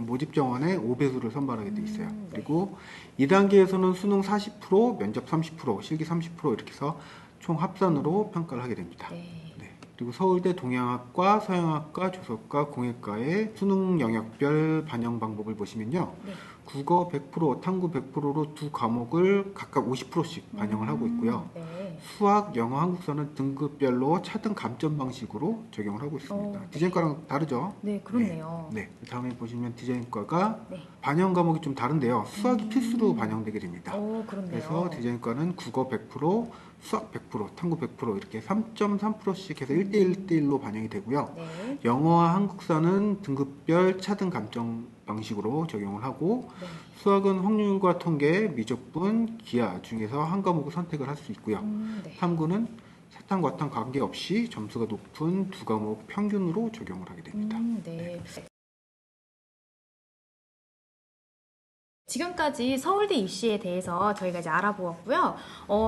모집 정원에 5배수를 선발하게 돼 있어요. 네. 그리고 2단계에서는 수능 40%, 면접 30%, 실기 30% 이렇게 해서 총 합산으로 평가를 하게 됩니다. 네. 네. 그리고 서울대 동양학과, 서양학과, 조석과, 공예과의 수능 영역별 반영 방법을 보시면요. 네. 국어 100%, 탐구 100%로 두 과목을 각각 50%씩 반영을 하고 있고요. 네. 수학, 영어, 한국사는 등급별로 차등 감점 방식으로 적용을 하고 있습니다. 네. 디자인과랑 다르죠? 네, 그렇네요. 네. 다음에 보시면 디자인과가 네. 반영 과목이 좀 다른데요. 수학이 필수로 반영되게 됩니다. 그렇네요. 그래서 디자인과는 국어 100%, 수학 100%, 탐구 100% 이렇게 3.3%씩 해서 1대1, 1대1로 반영이 되고요. 네. 영어와 한국사는 등급별 차등 감점 방식으로 적용을 하고 네. 수학은 확률과 통계, 미적분, 기하 중에서 한 과목을 선택을 할 수 있고요. 네. 탐구는 사탐, 과탐 관계없이 점수가 높은 두 과목 평균으로 적용을 하게 됩니다. 네. 지금까지 서울대 입시에 대해서 저희가 이제 알아보았고요.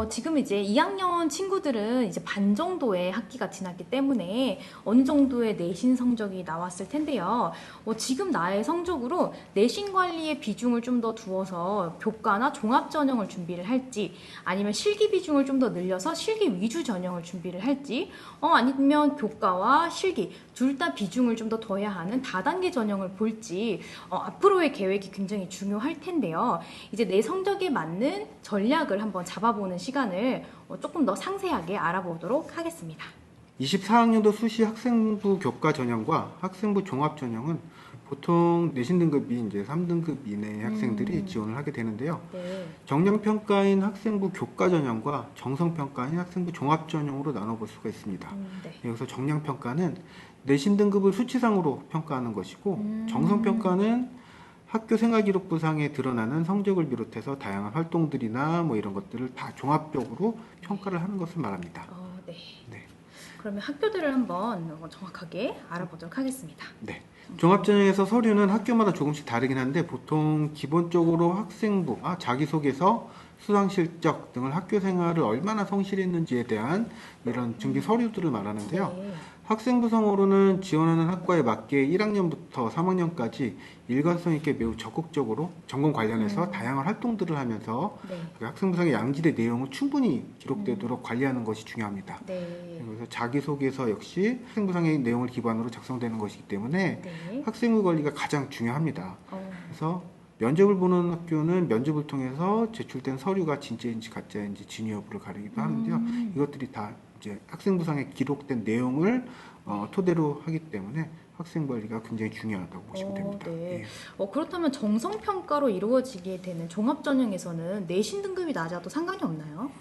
지금 이제 2학년 친구들은 이제 반 정도의 학기가 지났기 때문에 어느 정도의 내신 성적이 나왔을 텐데요. 지금 나의 성적으로 내신 관리에 비중을 좀 더 두어서 교과나 종합 전형을 준비를 할지, 아니면 실기 비중을 좀 더 늘려서 실기 위주 전형을 준비를 할지, 아니면 교과와 실기 둘 다 비중을 좀 더 둬야 하는 다단계 전형을 볼지, 앞으로의 계획이 굉장히 중요할 텐데요. 이제 내 성적에 맞는 전략을 한번 잡아보는 시간을 조금 더 상세하게 알아보도록 하겠습니다. 24학년도 수시 학생부 교과 전형과 학생부 종합 전형은 보통 내신 등급이 이제 3등급 이내의 학생들이 지원을 하게 되는데요. 네. 정량평가인 학생부 교과 전형과 정성평가인 학생부 종합 전형으로 나눠볼 수가 있습니다. 네. 여기서 정량평가는 내신 등급을 수치상으로 평가하는 것이고 정성평가는 학교 생활기록부상에 드러나는 성적을 비롯해서 다양한 활동들이나 뭐 이런 것들을 다 종합적으로 평가를 하는 것을 말합니다. 네. 네. 그러면 학교들을 한번 정확하게 알아보도록 하겠습니다. 네. 종합전형에서 서류는 학교마다 조금씩 다르긴 한데 보통 기본적으로 학생부, 자기소개서, 수상실적 등을 학교 생활을 얼마나 성실했는지에 대한 이런 증빙 서류들을 말하는데요. 네. 학생부상으로는 지원하는 학과에 맞게 1학년부터 3학년까지 일관성 있게 매우 적극적으로 전공 관련해서 다양한 활동들을 하면서 네. 그 학생부상의 양질의 내용을 충분히 기록되도록 관리하는 것이 중요합니다. 네. 그래서 자기소개서 역시 학생부상의 내용을 기반으로 작성되는 것이기 때문에 네. 학생부 관리가 가장 중요합니다. 어, 그래서 면접을 보는 학교는 면접을 통해서 제출된 서류가 진짜인지 가짜인지 진위 여부를 가리기도 하는데요. 이것들이 다 이제 학생부상에 기록된 내용을 토대로 하기 때문에 학생 관리가 굉장히 중요하다고 보시면 됩니다. 네. 예. 그렇다면 정성평가로 이루어지게 되는 종합전형에서는 내신 등급이 낮아도 상관이 없나요?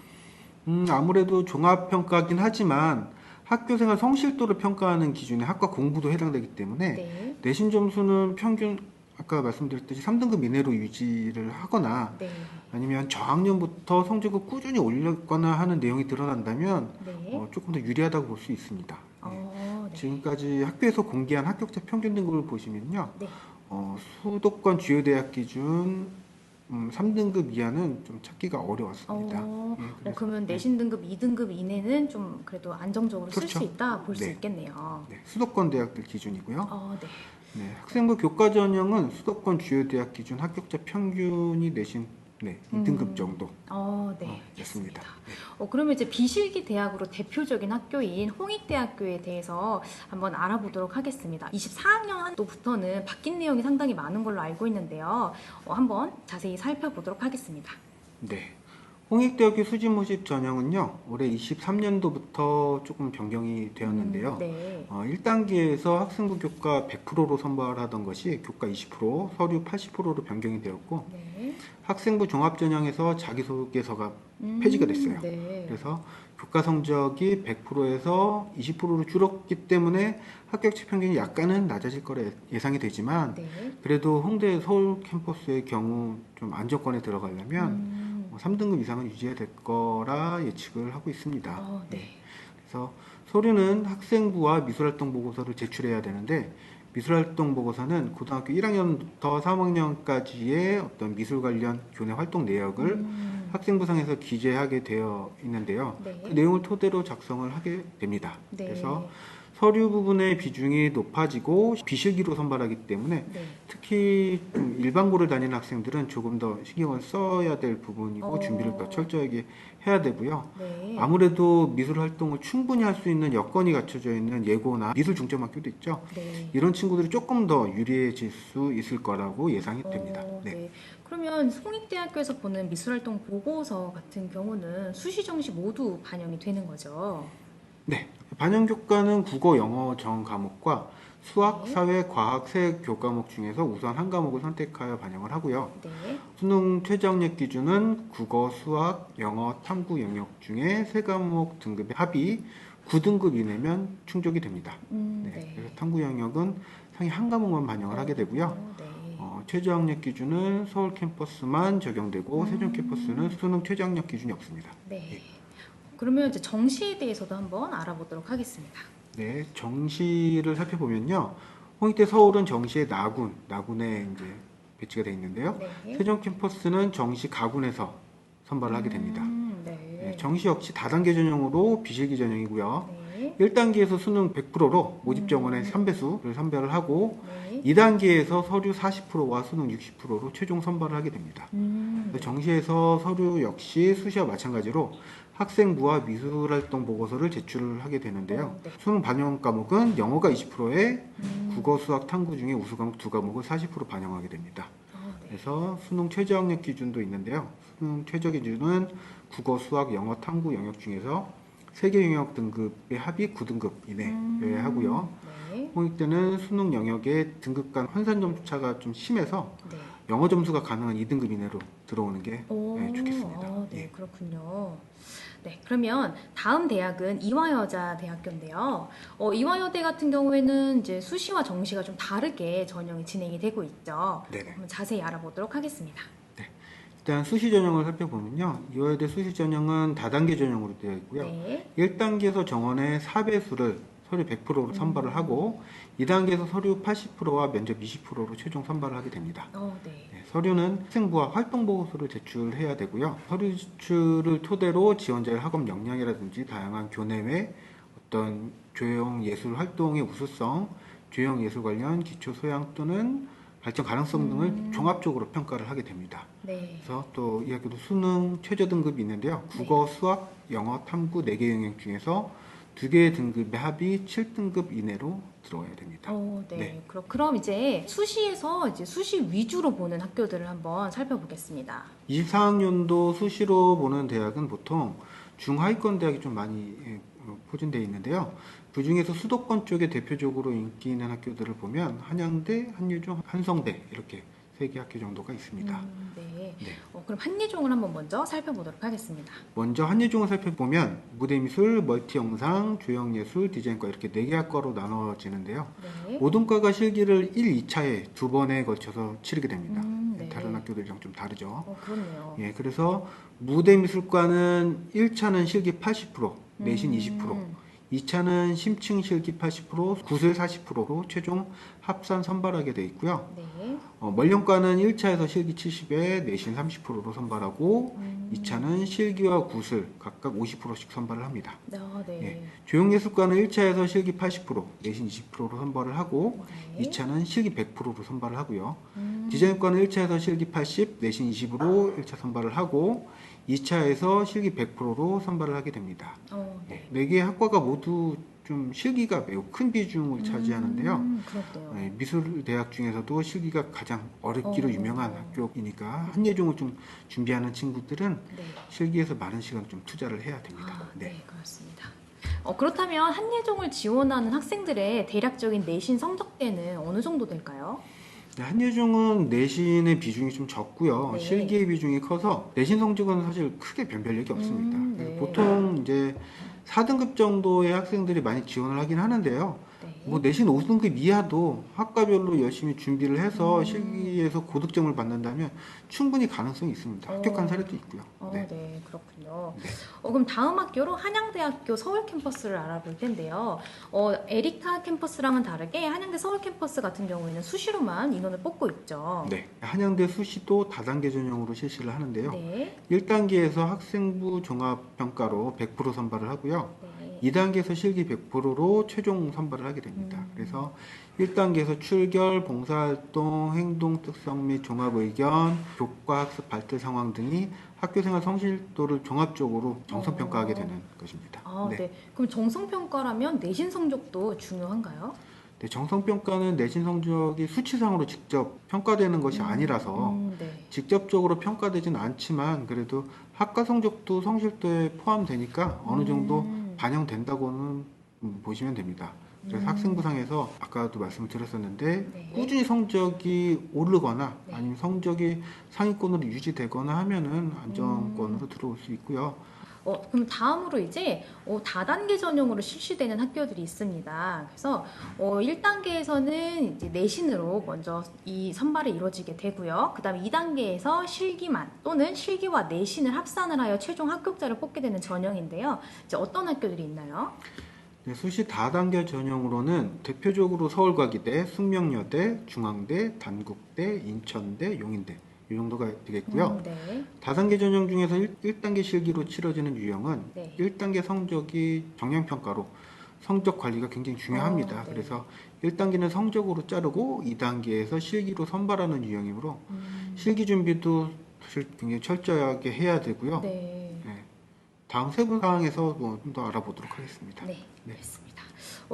아무래도 종합평가긴 하지만 학교생활 성실도를 평가하는 기준에 학과 공부도 해당되기 때문에 네. 내신 점수는 평균 아까 말씀드렸듯이 3등급 이내로 유지를 하거나 네. 아니면 저학년부터 성적을 꾸준히 올렸거나 하는 내용이 드러난다면 네. 조금 더 유리하다고 볼 수 있습니다. 네. 지금까지 학교에서 공개한 합격자 평균 등급을 보시면요. 네. 수도권 주요 대학 기준 3등급 이하는 좀 찾기가 어려웠습니다. 그래서, 그러면 내신 등급 2등급 이내는 좀 그래도 안정적으로 쓸 수 그렇죠. 있다 볼 수 네. 있겠네요. 네, 수도권 대학들 기준이고요. 네. 네, 학생부 교과 전형은 수도권 주요 대학 기준 합격자 평균이 내신 2등급 정도 네. 였습니다. 그러면 이제 비실기 대학으로 대표적인 학교인 홍익대학교에 대해서 한번 알아보도록 하겠습니다. 24학년도부터는 바뀐 내용이 상당히 많은 걸로 알고 있는데요. 한번 자세히 살펴보도록 하겠습니다. 네. 홍익대학교 수직 모집 전형은요, 올해 23년도부터 조금 변경이 되었는데요. 네. 1단계에서 학생부 교과 100%로 선발하던 것이 교과 20%, 서류 80%로 변경이 되었고, 네. 학생부 종합 전형에서 자기소개서가 폐지가 됐어요. 네. 그래서 교과 성적이 100%에서 20%로 줄었기 때문에 합격자 평균이 약간은 낮아질 거라 예상이 되지만, 네. 그래도 홍대 서울 캠퍼스의 경우 좀 안정권에 들어가려면 3등급 이상은 유지해야 될 거라 예측을 하고 있습니다. 네. 그래서 서류는 학생부와 미술활동 보고서를 제출해야 되는데 미술활동 보고서는 고등학교 1학년부터 3학년까지의 어떤 미술 관련 교내 활동 내역을 학생부상에서 기재하게 되어 있는데요. 네. 그 내용을 토대로 작성을 하게 됩니다. 네. 그래서 서류 부분의 비중이 높아지고 비실기로 선발하기 때문에 네. 특히 좀 일반고를 다니는 학생들은 조금 더 신경을 써야 될 부분이고 준비를 더 철저하게 해야 되고요. 네. 아무래도 미술 활동을 충분히 할 수 있는 여건이 갖춰져 있는 예고나 미술 중점학교도 있죠. 네. 이런 친구들이 조금 더 유리해질 수 있을 거라고 예상이 됩니다. 네. 그러면 홍익대학교에서 보는 미술활동 보고서 같은 경우는 수시 정시 모두 반영이 되는 거죠? 네. 반영 교과는 국어, 영어 전 과목과 수학, 네. 사회, 과학 세 교과목 중에서 우선 한 과목을 선택하여 반영을 하고요. 네. 수능 최저학력 기준은 국어, 수학, 영어, 탐구 영역 중에 세 과목 등급의 합이 9등급 이내면 충족이 됩니다. 네. 그래서 탐구 영역은 상위 한 과목만 반영을 하게 되고요. 네. 최저학력 기준은 서울 캠퍼스만 적용되고 세종 캠퍼스는 수능 최저학력 기준이 없습니다. 네. 그러면 이제 정시에 대해서도 한번 알아보도록 하겠습니다. 네, 정시를 살펴보면요. 홍익대 서울은 정시의 나군에 이제 배치가 되어 있는데요. 네. 세종 캠퍼스는 정시 가군에서 선발을 하게 됩니다. 네. 네, 정시 역시 다단계 전형으로 비실기 전형이고요. 네. 1단계에서 수능 100%로 모집 정원의 3배수를 선별을 하고 네. 2단계에서 서류 40%와 수능 60%로 최종 선발을 하게 됩니다. 그래서 정시에서 서류 역시 수시와 마찬가지로 학생부와 미술활동 보고서를 제출을 하게 되는데요. 네. 수능 반영 과목은 영어가 20%에 국어, 수학, 탐구 중에 우수 과목 두 과목을 40% 반영하게 됩니다. 네. 그래서 수능 최저학력 기준도 있는데요. 수능 최저 기준은 국어, 수학, 영어, 탐구 영역 중에서 세개 영역 등급의 합이 9등급 이내여야 하고요. 네. 홍익대는 수능 영역의 등급 간 환산 점수차가 좀 심해서 네. 영어 점수가 가능한 2등급 이내로 들어오는 게 좋겠습니다. 네, 예. 그렇군요. 네, 그러면 다음 대학은 이화여자대학교인데요. 이화여대 같은 경우에는 이제 수시와 정시가 좀 다르게 전형이 진행이 되고 있죠. 네네. 한번 자세히 알아보도록 하겠습니다. 일단 수시 전형을 살펴보면요. 이화여대 수시 전형은 다단계 전형으로 되어 있고요. 네. 1단계에서 정원의 4배수를 서류 100%로 선발을 하고 2단계에서 서류 80%와 면접 20%로 최종 선발을 하게 됩니다. 네. 네, 서류는 학생부와 활동보고서를 제출해야 되고요. 서류 제출을 토대로 지원자의 학업 역량이라든지 다양한 교내외 어떤 조형 예술 활동의 우수성, 조형 예술 관련 기초 소양 또는 발전 가능성 등을 종합적으로 평가를 하게 됩니다. 네. 그래서 또 이 학교도 수능 최저 등급이 있는데요. 국어, 수학, 영어, 탐구 4개 영역 중에서 2개의 등급의 합이 7등급 이내로 들어와야 됩니다. 네. 네. 그럼 이제 수시에서 이제 수시 위주로 보는 학교들을 한번 살펴보겠습니다. 24학년도 수시로 보는 대학은 보통 중하위권 대학이 좀 많이 포진되어 있는데요. 그 중에서 수도권 쪽에 대표적으로 인기 있는 학교들을 보면 한양대, 한유중, 한성대 이렇게 3개 학교 정도가 있습니다. 네. 네. 그럼 한예종을 한번 먼저 살펴보도록 하겠습니다. 먼저 한예종을 살펴보면 무대미술, 멀티영상, 조형예술, 디자인과 이렇게 4개 학과로 나눠지는데요. 네. 모든 과가 실기를 1, 2차에 2번에 걸쳐서 치르게 됩니다. 네. 다른 학교들이랑 좀 다르죠. 그렇네요. 예, 그래서 무대미술과는 1차는 실기 80%, 내신 20%, 2차는 심층 실기 80%, 구술 40%로 최종 합산 선발하게 돼 있고요. 네. 멀령과는 1차에서 실기 70에 내신 30%로 선발하고 2차는 실기와 구술 각각 50%씩 선발을 합니다. 네. 예, 조형예술과는 1차에서 실기 80%, 내신 20%로 선발을 하고 네. 2차는 실기 100%로 선발을 하고요. 디자인과는 1차에서 실기 80, 내신 20으로 1차 선발을 하고 2차에서 실기 100%로 선발을 하게 됩니다. 네. 4개의 학과가 모두 좀 실기가 매우 큰 비중을 차지하는데요. 그렇대요. 네, 미술대학 중에서도 실기가 가장 어렵기로 유명한 학교이니까 한예종을 좀 준비하는 친구들은 네. 실기에서 많은 시간 좀 투자를 해야 됩니다. 네, 그렇습니다. 그렇다면 한예종을 지원하는 학생들의 대략적인 내신 성적대는 어느 정도 될까요? 네, 한예종은 내신의 비중이 좀 적고요. 네. 실기의 비중이 커서 내신 성적은 사실 크게 변별력이 없습니다. 네. 보통 이제 4등급 정도의 학생들이 많이 지원을 하긴 하는데요. 네. 뭐 내신 5등급 이하도 학과별로 열심히 준비를 해서 실기에서 고득점을 받는다면 충분히 가능성이 있습니다. 합격한 사례도 있고요. 네, 그렇군요. 그럼 다음 학교로 한양대학교 서울 캠퍼스를 알아볼 텐데요. 에리카 캠퍼스랑은 다르게 한양대 서울 캠퍼스 같은 경우에는 수시로만 인원을 뽑고 있죠. 네. 한양대 수시도 다단계 전형으로 실시를 하는데요. 네. 1단계에서 학생부 종합평가로 100% 선발을 하고요. 네. 2단계에서 실기 100%로 최종 선발을 하게 됩니다. 그래서 1단계에서 출결, 봉사활동, 행동 특성 및 종합의견, 교과 학습 발달 상황 등이 학교생활 성실도를 종합적으로 정성평가하게 되는 것입니다. 네. 그럼 정성평가라면 내신 성적도 중요한가요? 네, 정성평가는 내신 성적이 수치상으로 직접 평가되는 것이 아니라서 네. 직접적으로 평가되진 않지만 그래도 학과 성적도 성실도에 포함되니까 어느 정도 반영된다고는 보시면 됩니다. 그래서 학생부상에서 아까도 말씀을 드렸었는데 네. 꾸준히 성적이 오르거나 네. 아니면 성적이 상위권으로 유지되거나 하면은 안정권으로 들어올 수 있고요. 그럼 다음으로 이제 다단계 전형으로 실시되는 학교들이 있습니다. 그래서 1단계에서는 이제 내신으로 먼저 이 선발이 이루어지게 되고요. 그 다음에 2단계에서 실기만 또는 실기와 내신을 합산을 하여 최종 합격자를 뽑게 되는 전형인데요. 이제 어떤 학교들이 있나요? 네, 수시 다단계 전형으로는 대표적으로 서울과기대, 숙명여대, 중앙대, 단국대, 인천대, 용인대 이 정도가 되겠고요. 네. 다단계 전형 중에서 1단계 실기로 치러지는 유형은 네. 1단계 성적이 정량평가로 성적 관리가 굉장히 중요합니다. 네. 그래서 1단계는 성적으로 자르고 2단계에서 실기로 선발하는 유형이므로 실기 준비도 사실 굉장히 철저하게 해야 되고요. 네. 네. 다음 세부 사항에서 좀 더 알아보도록 하겠습니다. 네, 알겠습니다.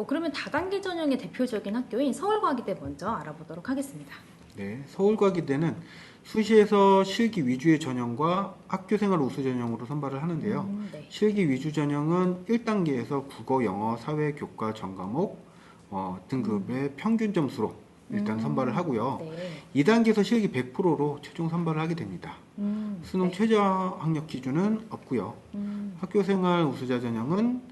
그러면 다단계 전형의 대표적인 학교인 서울과기대 먼저 알아보도록 하겠습니다. 네, 서울과기대는 수시에서 실기 위주의 전형과 학교생활 우수 전형으로 선발을 하는데요. 네. 실기 위주 전형은 1단계에서 국어, 영어, 사회, 교과 전 과목 등급의 평균 점수로 일단 선발을 하고요. 네. 2단계에서 실기 100%로 최종 선발을 하게 됩니다. 수능 네. 최저 학력 기준은 없고요. 학교생활 우수자 전형은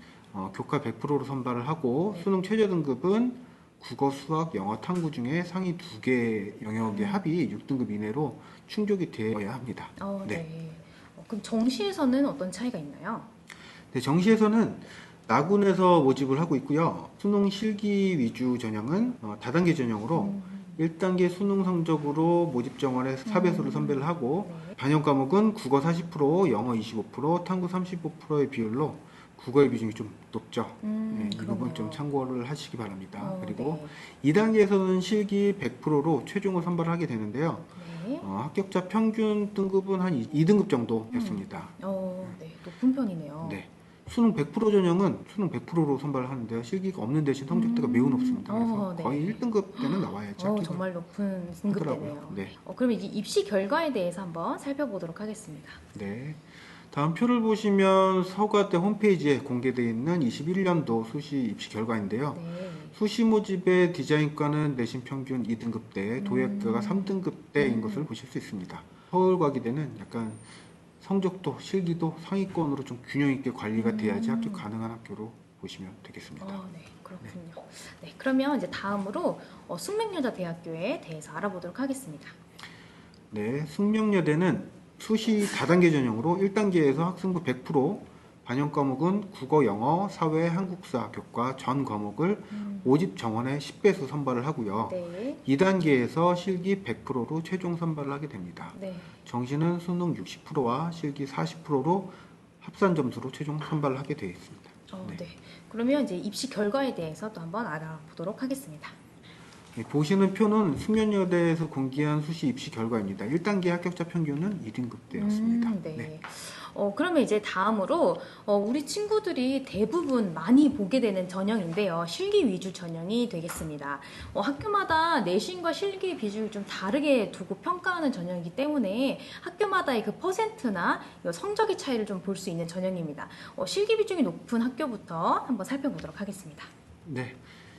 교과 100%로 선발을 하고 네. 수능 최저 등급은 국어, 수학, 영어, 탐구 중에 상위 2개 영역의 합이 6등급 이내로 충족이 되어야 합니다. 네. 그럼 정시에서는 어떤 차이가 있나요? 네, 정시에서는 나군에서 모집을 하고 있고요. 수능 실기 위주 전형은 다단계 전형으로 1단계 수능 성적으로 모집 정원에 4배수를 선별을 하고 네. 반영 과목은 국어 40%, 영어 25%, 탐구 35%의 비율로 국어의 비중이 좀 높죠. 네, 이 부분 좀 참고를 하시기 바랍니다. 그리고 네. 2단계에서는 실기 100%로 최종을 선발을 하게 되는데요. 네. 합격자 평균 등급은 한 2등급 정도였습니다. 네, 높은 편이네요. 네. 수능 100% 전형은 수능 100%로 선발을 하는데요. 실기가 없는 대신 성적대가 매우 높습니다. 그래서 네. 거의 1등급 때는 나와야지 합격을 정말 높은 등급대네요. 하더라고요. 네. 그럼 이제 입시 결과에 대해서 한번 살펴보도록 하겠습니다. 네. 다음 표를 보시면 서울과대 홈페이지에 공개되어 있는 21년도 수시 입시 결과인데요. 네. 수시 모집의 디자인과는 내신 평균 2등급대, 도예과가 3등급대인 것을 보실 수 있습니다. 서울과기대는 약간 성적도 실기도 상위권으로 좀 균형 있게 관리가 돼야지 합격 가능한 학교로 보시면 되겠습니다. 네, 그렇군요. 네, 그러면 이제 다음으로 숙명여자대학교에 대해서 알아보도록 하겠습니다. 네, 숙명여대는 수시 다단계 전형으로 1단계에서 학생부 100%, 반영 과목은 국어, 영어, 사회, 한국사, 교과 전 과목을 모집 정원의 10배수 선발을 하고요. 네. 2단계에서 실기 100%로 최종 선발을 하게 됩니다. 네. 정시는 수능 60%와 실기 40%로 합산 점수로 최종 선발을 하게 되어 있습니다. 네. 그러면 이제 입시 결과에 대해서 또 한번 알아보도록 하겠습니다. 네, 보시는 표는 숙명여대에서 공개한 수시 입시 결과입니다. 1단계 합격자 평균은 2등급대였습니다. 네. 그러면 이제 다음으로 우리 친구들이 대부분 많이 보게 되는 전형인데요. 실기 위주 전형이 되겠습니다. 학교마다 내신과 실기 비중을 좀 다르게 두고 평가하는 전형이기 때문에 학교마다의 그 퍼센트나 성적의 차이를 좀 볼 수 있는 전형입니다. 실기 비중이 높은 학교부터 한번 살펴보도록 하겠습니다. 네.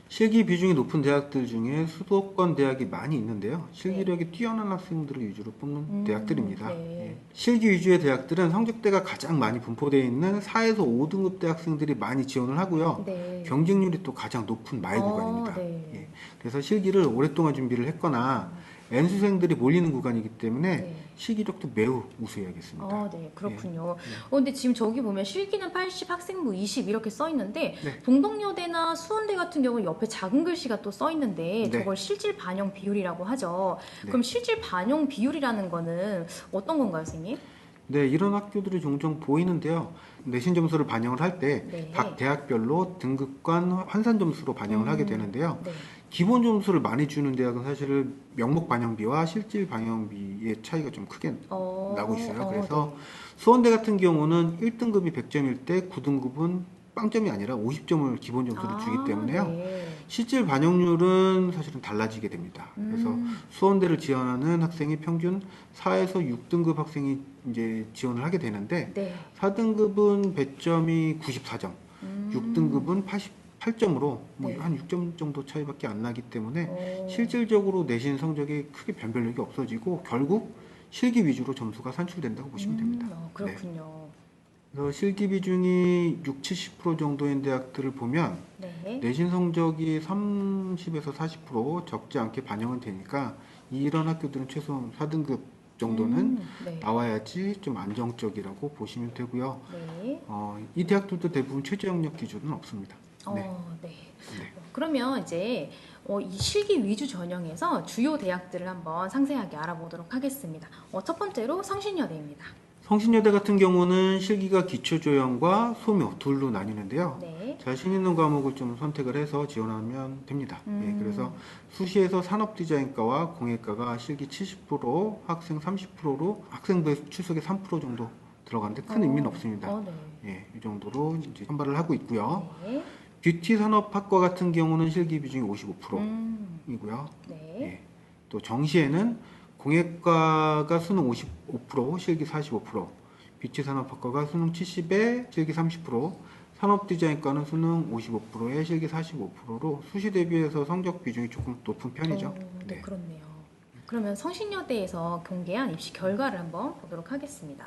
실기 비중이 높은 대학들 중에 수도권 대학이 많이 있는데요. 실기력이 뛰어난 학생들을 위주로 뽑는 대학들입니다. 네. 예. 실기 위주의 대학들은 성적대가 가장 많이 분포되어 있는 4에서 5등급대 학생들이 많이 지원을 하고요. 네. 경쟁률이 또 가장 높은 마일 구간입니다. 네. 예. 그래서 실기를 오랫동안 준비를 했거나 N수생들이 몰리는 구간이기 때문에 네. 실기력도 매우 우수해야겠습니다. 네, 그렇군요. 근데 지금 저기 보면 실기는 80, 학생부 20 이렇게 써 있는데 네. 동덕여대나 수원대 같은 경우는 옆에 작은 글씨가 또 써 있는데 네. 저걸 실질 반영 비율이라고 하죠. 네. 그럼 실질 반영 비율이라는 거는 어떤 건가요, 선생님? 네, 이런 학교들이 종종 보이는데요. 내신 점수를 반영을 할 때 각 네. 대학별로 등급간 환산 점수로 반영을 하게 되는데요. 네. 기본 점수를 많이 주는 대학은 사실 명목 반영비와 실질 반영비의 차이가 좀 크게 나고 있어요. 그래서 수원대 같은 경우는 1등급이 100점일 때 9등급은 빵점이 아니라 50점을 기본 점수를 주기 때문에요. 네. 실질 반영률은 사실은 달라지게 됩니다. 그래서 수원대를 지원하는 학생이 평균 4에서 6등급 학생이 이제 지원을 하게 되는데 네. 4등급은 배점이 94점, 6등급은 88점으로 네. 한 6점 정도 차이밖에 안 나기 때문에 실질적으로 내신 성적이 크게 변별력이 없어지고 결국 실기 위주로 점수가 산출된다고 보시면 됩니다. 그렇군요. 그래서 실기 비중이 60, 70% 정도인 대학들을 보면 네. 내신 성적이 30에서 40% 적지 않게 반영은 되니까 이런 학교들은 최소 4등급 정도는 네. 나와야지 좀 안정적이라고 보시면 되고요. 네. 이 대학들도 대부분 최저 학력 기준은 없습니다. 네. 네. 그러면 이제 이 실기 위주 전형에서 주요 대학들을 한번 상세하게 알아보도록 하겠습니다. 첫 번째로 성신여대입니다. 성신여대 같은 경우는 실기가 기초조형과 소묘 둘로 나뉘는데요. 네. 자신 있는 과목을 좀 선택을 해서 지원하면 됩니다. 예, 그래서 수시에서 산업디자인과와 공예과가 실기 70%, 학생 30%로 학생부의 출석의 3% 정도 들어가는데 큰 의미는 없습니다. 네. 예, 이 정도로 이제 선발을 하고 있고요. 네. 뷰티 산업학과 같은 경우는 실기 비중이 55%이고요. 네. 예, 또 정시에는 공예과가 수능 55%, 실기 45%, 뷰티 산업학과가 수능 70에 실기 30%, 산업디자인과는 수능 55%에 실기 45%로 수시 대비해서 성적 비중이 조금 높은 편이죠. 네, 그렇네요. 그러면 성신여대에서 공개한 입시 결과를 한번 보도록 하겠습니다.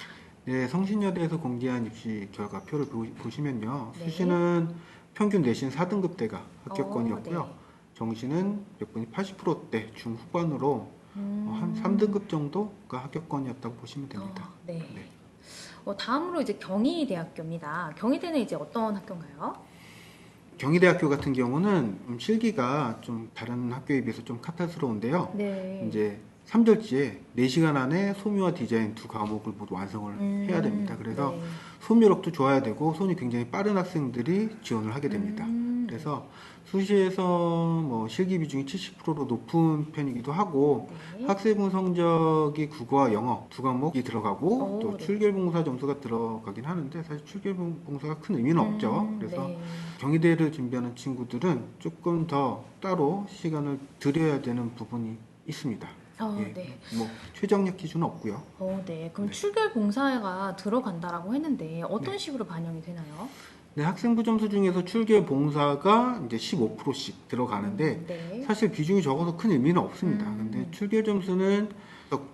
네, 성신여대에서 공개한 입시 결과표를 보시면요. 네. 수시는 평균 내신 4등급대가 합격권이었고요. 네. 정시는 몇 분이 80%대 중후반으로 한 3등급 정도가 합격권이었다고 보시면 됩니다. 네. 네. 다음으로 이제 경희대학교입니다. 경희대는 이제 어떤 학교인가요? 경희대학교 같은 경우는 실기가 좀 다른 학교에 비해서 좀 카탈스러운데요. 네. 이제 3절지에 4시간 안에 소묘와 디자인 두 과목을 모두 완성을 해야 됩니다. 그래서 네. 소묘력도 좋아야 되고 손이 굉장히 빠른 학생들이 지원을 하게 됩니다. 그래서 수시에서 뭐 실기 비중이 70%로 높은 편이기도 하고 네. 학생부 성적이 국어와 영어 두 과목이 들어가고 또 네. 출결봉사 점수가 들어가긴 하는데 사실 출결봉사가 큰 의미는 없죠. 그래서 네. 경희대를 준비하는 친구들은 조금 더 따로 시간을 들여야 되는 부분이 있습니다. 네. 뭐 최저학력 기준은 없고요. 네. 그럼 네. 출결 봉사가 들어간다라고 했는데 어떤 네. 식으로 반영이 되나요? 네, 학생부 점수 중에서 출결 봉사가 이제 15%씩 들어가는데 네. 사실 비중이 적어서 큰 의미는 없습니다. 음. 근데 출결 점수는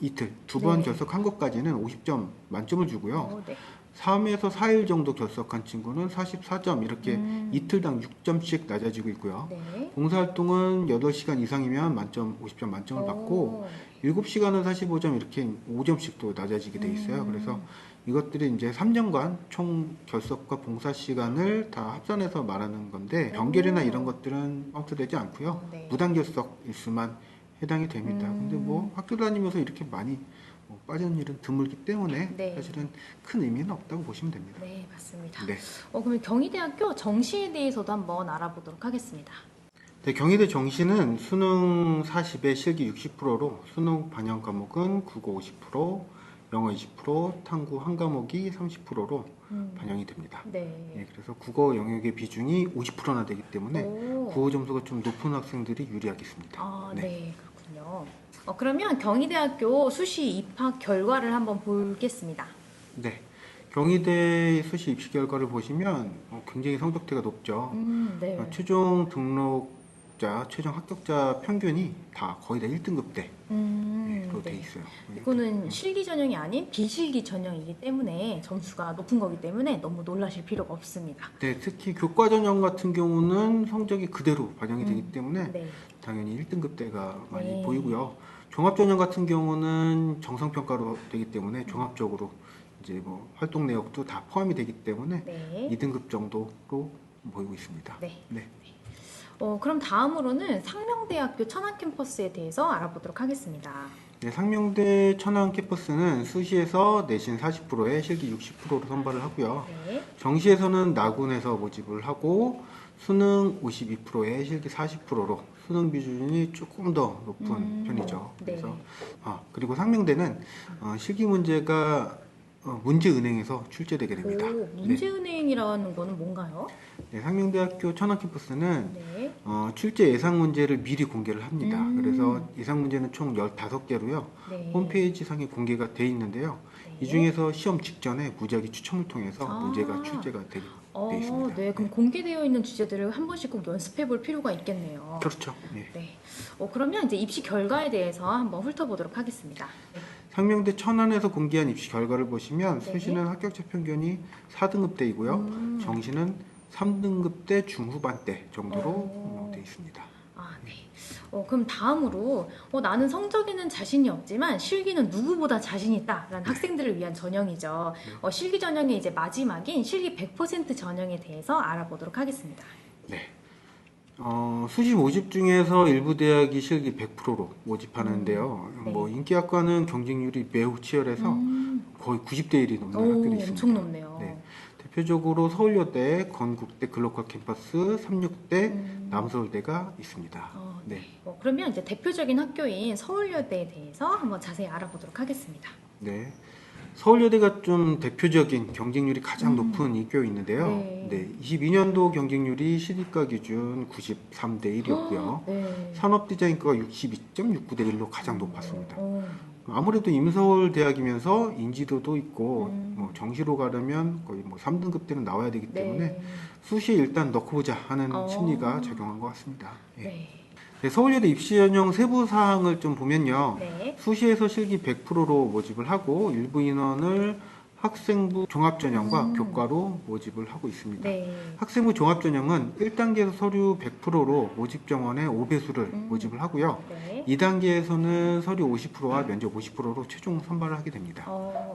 이틀, 두 번 네. 결석한 것까지는 50점 만점을 주고요. 네. 3에서 4일 정도 결석한 친구는 44점 이렇게 이틀당 6점씩 낮아지고 있고요. 네. 봉사활동은 8시간 이상이면 만점 50점 만점을 받고 7시간은 45점 이렇게 5점씩 또 낮아지게 돼 있어요. 그래서 이것들이 이제 3년간 총 결석과 봉사 시간을 다 합산해서 말하는 건데 병결이나 이런 것들은 카운트되지 않고요. 네. 무단 결석 일수만 해당이 됩니다. 근데 뭐 학교 다니면서 이렇게 많이 빠지는 일은 드물기 때문에 네. 사실은 큰 의미는 없다고 보시면 됩니다. 네, 맞습니다. 네. 그러면 경희대학교 정시에 대해서도 한번 알아보도록 하겠습니다. 네, 경희대 정시는 수능 40에 실기 60%로 수능 반영 과목은 국어 50%, 영어 20%, 탐구 한 과목이 30%로 반영이 됩니다. 네. 네, 그래서 국어 영역의 비중이 50%나 되기 때문에 오. 국어 점수가 좀 높은 학생들이 유리하겠습니다. 네, 그렇군요. 그러면 경희대학교 수시 입학 결과를 한번 보겠습니다. 네, 경희대 수시 입시 결과를 보시면 굉장히 성적대가 높죠. 네. 최종 등록자, 최종 합격자 평균이 다 거의 다 1등급대로 돼 네. 있어요. 이거는 실기 전형이 아닌 비실기 전형이기 때문에 점수가 높은 거기 때문에 너무 놀라실 필요가 없습니다. 네, 특히 교과 전형 같은 경우는 성적이 그대로 반영이 되기 때문에 네. 당연히 1등급대가 많이 네. 보이고요. 종합 전형 같은 경우는 정성평가로 되기 때문에 종합적으로 이제 뭐 활동 내역도 다 포함이 되기 때문에 네. 2등급 정도로 보이고 있습니다. 네. 네. 그럼 다음으로는 상명대학교 천안 캠퍼스에 대해서 알아보도록 하겠습니다. 네, 상명대 천안 캠퍼스는 수시에서 내신 40%에 실기 60%로 선발을 하고요. 네. 정시에서는 나군에서 모집을 하고 수능 52%에 실기 40%로 수능 비중이 조금 더 높은 편이죠. 네. 그래서 그리고 상명대는 실기 문제가 문제은행에서 출제되게 됩니다. 문제은행이라는 거는 뭔가요? 네, 상명대학교 천안 캠퍼스는 네. 출제 예상 문제를 미리 공개를 합니다. 그래서 예상 문제는 총 15개로요. 네. 홈페이지 상에 공개가 돼 있는데요. 이 중에서 시험 직전에 무작위 추첨을 통해서 문제가 출제가 되게 돼 있습니다. 네. 그럼 공개되어 있는 주제들을 한 번씩 꼭 연습해 볼 필요가 있겠네요. 그렇죠. 네. 네. 그러면 이제 입시 결과에 대해서 한번 훑어보도록 하겠습니다. 상명대 천안에서 공개한 입시 결과를 보시면 네. 수시는 합격자 평균이 4등급대이고요. 정시는 3등급대 중후반대 정도로 돼 있습니다. 네. 그럼 다음으로 나는 성적에는 자신이 없지만 실기는 누구보다 자신 있다라는 학생들을 위한 전형이죠. 실기 전형의 이제 마지막인 실기 100% 전형에 대해서 알아보도록 하겠습니다. 네. 수시 모집 중에서 일부 대학이 실기 100%로 모집하는데요. 네. 뭐 인기학과는 경쟁률이 매우 치열해서 거의 90대 1이 넘는 학교도 있습니다. 엄청 높네요. 네. 대표적으로 서울여대, 건국대 글로컬 캠퍼스, 삼육대, 남서울대가 있습니다. 네. 그러면 이제 대표적인 학교인 서울여대에 대해서 한번 자세히 알아보도록 하겠습니다. 네. 서울여대가 좀 대표적인 경쟁률이 가장 높은 이교에 있는데요. 네. 22년도 경쟁률이 시립과 기준 93대 1이었고요. 네. 산업디자인과가 62.69대 1로 가장 높았습니다. 아무래도 임서울 대학이면서 인지도도 있고 뭐 정시로 가려면 거의 뭐 3등급대는 나와야 되기 때문에 네. 수시에 일단 넣고 보자 하는 심리가 작용한 것 같습니다. 예. 네. 네, 서울여대 입시 전형 세부 사항을 좀 보면요. 네. 수시에서 실기 100%로 모집을 하고 일부 인원을 학생부 종합전형과 교과로 모집을 하고 있습니다. 네. 학생부 종합전형은 1단계에서 서류 100%로 모집 정원의 5배수를 모집을 하고요. 네. 2단계에서는 서류 50%와 면접 50%로 최종 선발을 하게 됩니다.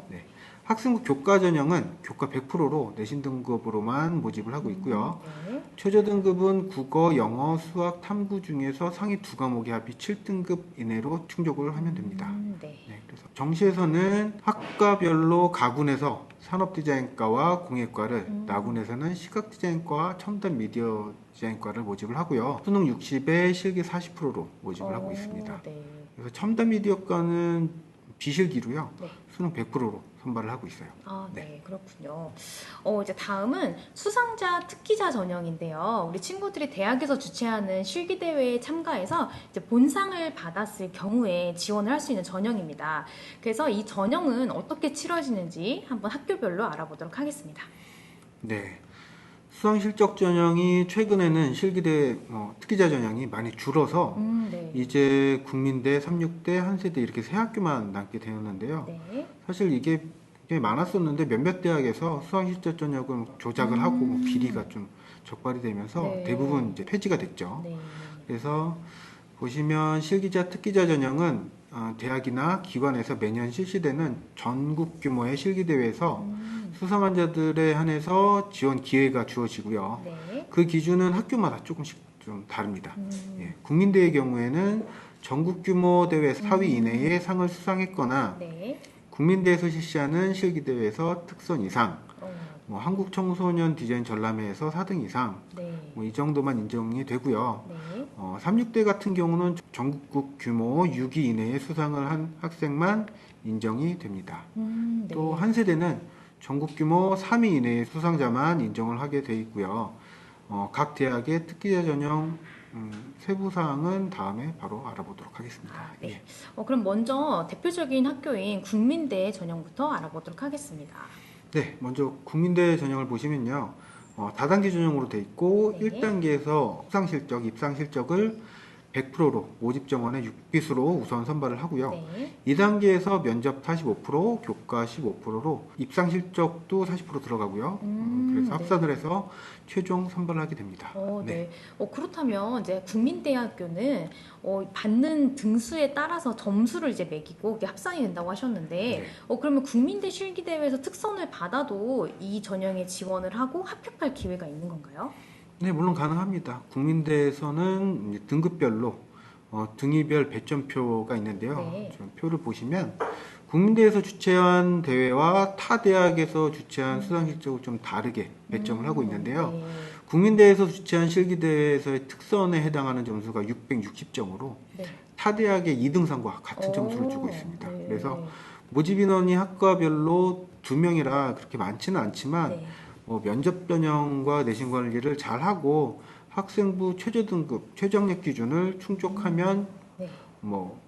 네. 학생부 교과 전형은 교과 100%로 내신 등급으로만 모집을 하고 있고요. 네. 최저 등급은 국어, 영어, 수학, 탐구 중에서 상위 두 과목의 합이 7등급 이내로 충족을 하면 됩니다. 네. 네, 그래서 정시에서는 학과별로 가군에서 산업디자인과와 공예과를, 나군에서는 시각디자인과와 첨단 미디어 디자인과를 모집을 하고요. 수능 60에 실기 40%로 모집을 하고 있습니다. 네. 그래서 첨단 미디어과는 비실기로요. 네. 수능 100%로 선발을 하고 있어요. 아, 네, 그렇군요. 이제 다음은 수상자 특기자 전형인데요. 우리 친구들이 대학에서 주최하는 실기 대회에 참가해서 이제 본상을 받았을 경우에 지원을 할 수 있는 전형입니다. 그래서 이 전형은 어떻게 치러지는지 한번 학교별로 알아보도록 하겠습니다. 네. 수상 실적 전형이 최근에는 실기대 특기자 전형이 많이 줄어서 네. 이제 국민대, 삼육대, 한세대 이렇게 세 학교만 남게 되었는데요. 네. 사실 이게 꽤 많았었는데 몇몇 대학에서 수상 실적 전형을 조작을 하고 비리가 좀 적발이 되면서 네. 대부분 이제 폐지가 됐죠. 네. 그래서 보시면 실기자, 특기자 전형은 대학이나 기관에서 매년 실시되는 전국 규모의 실기대회에서 수상한 자들에 한해서 지원 기회가 주어지고요. 네. 그 기준은 학교마다 조금씩 좀 다릅니다. 예, 국민대의 경우에는 전국 규모 대회 4위 이내에 상을 수상했거나 네. 국민대에서 실시하는 실기대회에서 특선 이상, 어, 한국 청소년 디자인 전람회에서 4등 이상, 네. 이 정도만 인정이 되고요. 네. 36대 같은 경우는 전국국 규모 6위 이내에 수상을 한 학생만 인정이 됩니다. 네. 또 한세대는 전국 규모 3위 이내의 수상자만 인정을 하게 돼 있고요. 각 대학의 특기자 전형 세부 사항은 다음에 바로 알아보도록 하겠습니다. 네. 예. 그럼 먼저 대표적인 학교인 국민대 전형부터 알아보도록 하겠습니다. 네, 먼저 국민대 전형을 보시면요. 다단계 전형으로 돼 있고 네. 1단계에서 수상 실적, 입상 실적을 100%로 모집 정원의 6비수로 우선 선발을 하고요. 네. 2단계에서 면접 45%, 교과 15%로 입상 실적도 40% 들어가고요. 그래서 네. 합산을 해서 최종 선발을 하게 됩니다. 네. 그렇다면 이제 국민대학교는 받는 등수에 따라서 점수를 이제 매기고 이게 합산이 된다고 하셨는데, 네. 그러면 국민대 실기대회에서 특선을 받아도 이 전형에 지원을 하고 합격할 기회가 있는 건가요? 네, 물론 가능합니다. 국민대에서는 이제 등급별로 등위별 배점표가 있는데요. 네. 좀 표를 보시면 국민대에서 주최한 대회와 타 대학에서 주최한 수상 실적을 좀 다르게 배점을 하고 있는데요. 네. 국민대에서 주최한 실기대회에서의 특선에 해당하는 점수가 660점으로 네. 타 대학의 2등상과 같은 오, 점수를 주고 있습니다. 네. 그래서 모집 인원이 학과별로 2명이라 그렇게 많지는 않지만 네. 면접 전형과 내신 관리를 잘 하고 학생부 최저 등급, 최저학력 기준을 충족하면 네.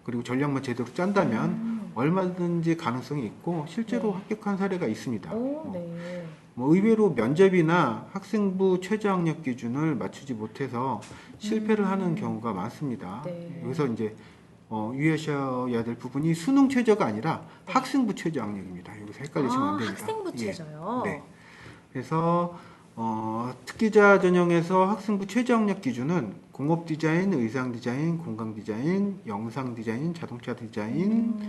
그리고 전략만 제대로 짠다면 얼마든지 가능성이 있고 실제로 네. 합격한 사례가 있습니다. 네. 의외로 면접이나 학생부 최저학력 기준을 맞추지 못해서 실패를 하는 경우가 많습니다. 네. 여기서 이제 유의하셔야 될 부분이 수능 최저가 아니라 네. 학생부 최저학력입니다. 여기서 헷갈리시면 안 됩니다. 학생부 예. 최저요? 네. 그래서 특기자 전형에서 학생부 최저학력 기준은 공업 디자인, 의상 디자인, 공강 디자인, 영상 디자인, 자동차 디자인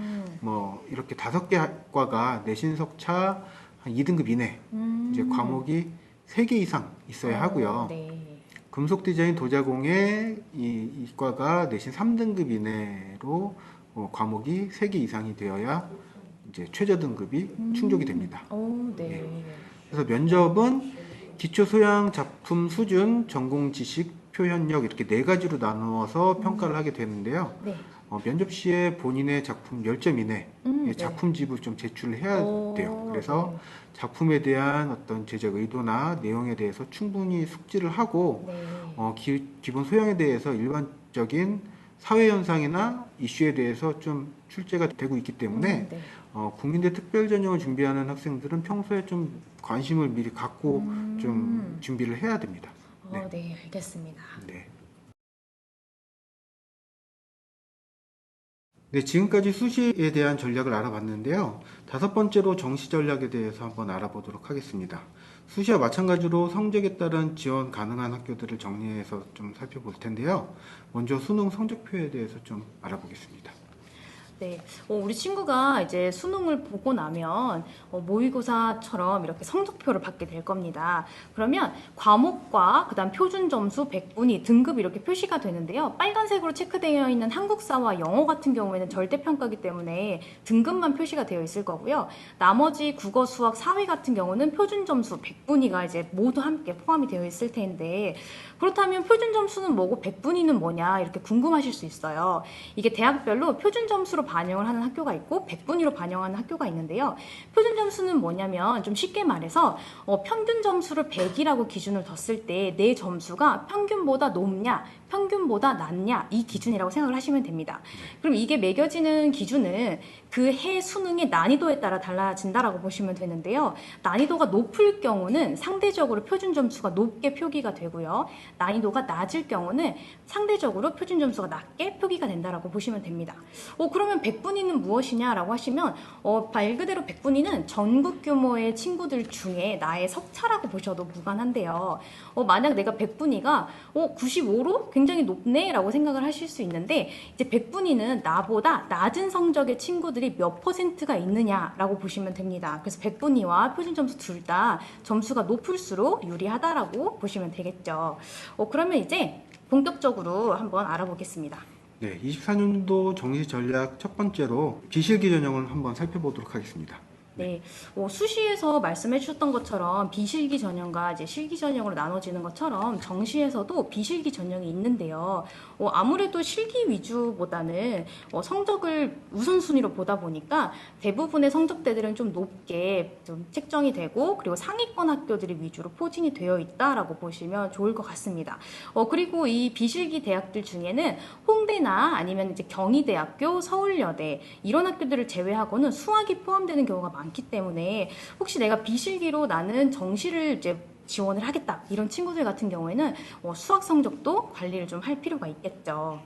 이렇게 5개 과가 내신 석차 한 2등급 이내 이제 과목이 3개 이상 있어야 하고요. 네. 금속 디자인 도자공예 이 과가 내신 3등급 이내로 과목이 3개 이상이 되어야 이제 최저 등급이 충족이 됩니다. 네. 그래서 면접은 기초 소양 작품 수준, 전공 지식, 표현력 이렇게 4가지로 나누어서 평가를 하게 되는데요. 네. 면접 시에 본인의 작품 10점 이내 네. 작품집을 좀 제출을 해야 돼요. 그래서 네. 작품에 대한 어떤 제작 의도나 내용에 대해서 충분히 숙지를 하고 네. 기본 소양에 대해서 일반적인 사회 현상이나 이슈에 대해서 좀 출제가 되고 있기 때문에 네. 국민대 특별 전형을 준비하는 학생들은 평소에 좀 관심을 미리 갖고 좀 준비를 해야 됩니다. 네, 알겠습니다. 네. 네, 지금까지 수시에 대한 전략을 알아봤는데요. 5번째로 정시 전략에 대해서 한번 알아보도록 하겠습니다. 수시와 마찬가지로 성적에 따른 지원 가능한 학교들을 정리해서 좀 살펴볼 텐데요. 먼저 수능 성적표에 대해서 좀 알아보겠습니다. 네, 우리 친구가 이제 수능을 보고 나면 모의고사처럼 이렇게 성적표를 받게 될 겁니다. 그러면 과목과 그다음 표준 점수 100분위 등급 이렇게 표시가 되는데요. 빨간색으로 체크되어 있는 한국사와 영어 같은 경우에는 절대평가이기 때문에 등급만 표시가 되어 있을 거고요. 나머지 국어, 수학, 사회 같은 경우는 표준 점수 100분위가 이제 모두 함께 포함이 되어 있을 텐데, 그렇다면 표준 점수는 뭐고 100분위는 뭐냐 이렇게 궁금하실 수 있어요. 이게 대학별로 표준 점수로 반영을 하는 학교가 있고 100분위로 반영하는 학교가 있는데요. 표준 점수는 뭐냐면 좀 쉽게 말해서 평균 점수를 100이라고 기준을 뒀을 때 내 점수가 평균보다 높냐 평균보다 낮냐 이 기준이라고 생각을 하시면 됩니다. 그럼 이게 매겨지는 기준은 그 해 수능의 난이도에 따라 달라진다라고 보시면 되는데요. 난이도가 높을 경우는 상대적으로 표준 점수가 높게 표기가 되고요. 난이도가 낮을 경우는 상대적으로 표준 점수가 낮게 표기가 된다라고 보시면 됩니다. 그러면 100분위는 무엇이냐라고 하시면 말 그대로 100분위는 전국 규모의 친구들 중에 나의 석차라고 보셔도 무관한데요. 만약 내가 100분위가 95로 굉장히 높네 라고 생각을 하실 수 있는데 이제 100분위는 나보다 낮은 성적의 친구들이 몇 %가 있느냐라고 보시면 됩니다. 그래서 100분위와 표준 점수 둘 다 점수가 높을수록 유리하다라고 보시면 되겠죠. 그러면 이제 본격적으로 한번 알아보겠습니다. 네, 24년도 정시 전략 첫 번째로 비실기 전형을 한번 살펴보도록 하겠습니다. 네, 수시에서 말씀해 주셨던 것처럼 비실기 전형과 이제 실기 전형으로 나눠지는 것처럼 정시에서도 비실기 전형이 있는데요. 아무래도 실기 위주보다는 성적을 우선순위로 보다 보니까 대부분의 성적대들은 좀 높게 좀 책정이 되고 그리고 상위권 학교들이 위주로 포진이 되어 있다라고 보시면 좋을 것 같습니다. 그리고 이 비실기 대학들 중에는 홍대나 아니면 이제 경희대학교, 서울여대 이런 학교들을 제외하고는 수학이 포함되는 경우가 많기 때문에 혹시 내가 비실기로 나는 정시를 이제 지원을 하겠다 이런 친구들 같은 경우에는 수학 성적도 관리를 좀 할 필요가 있겠죠.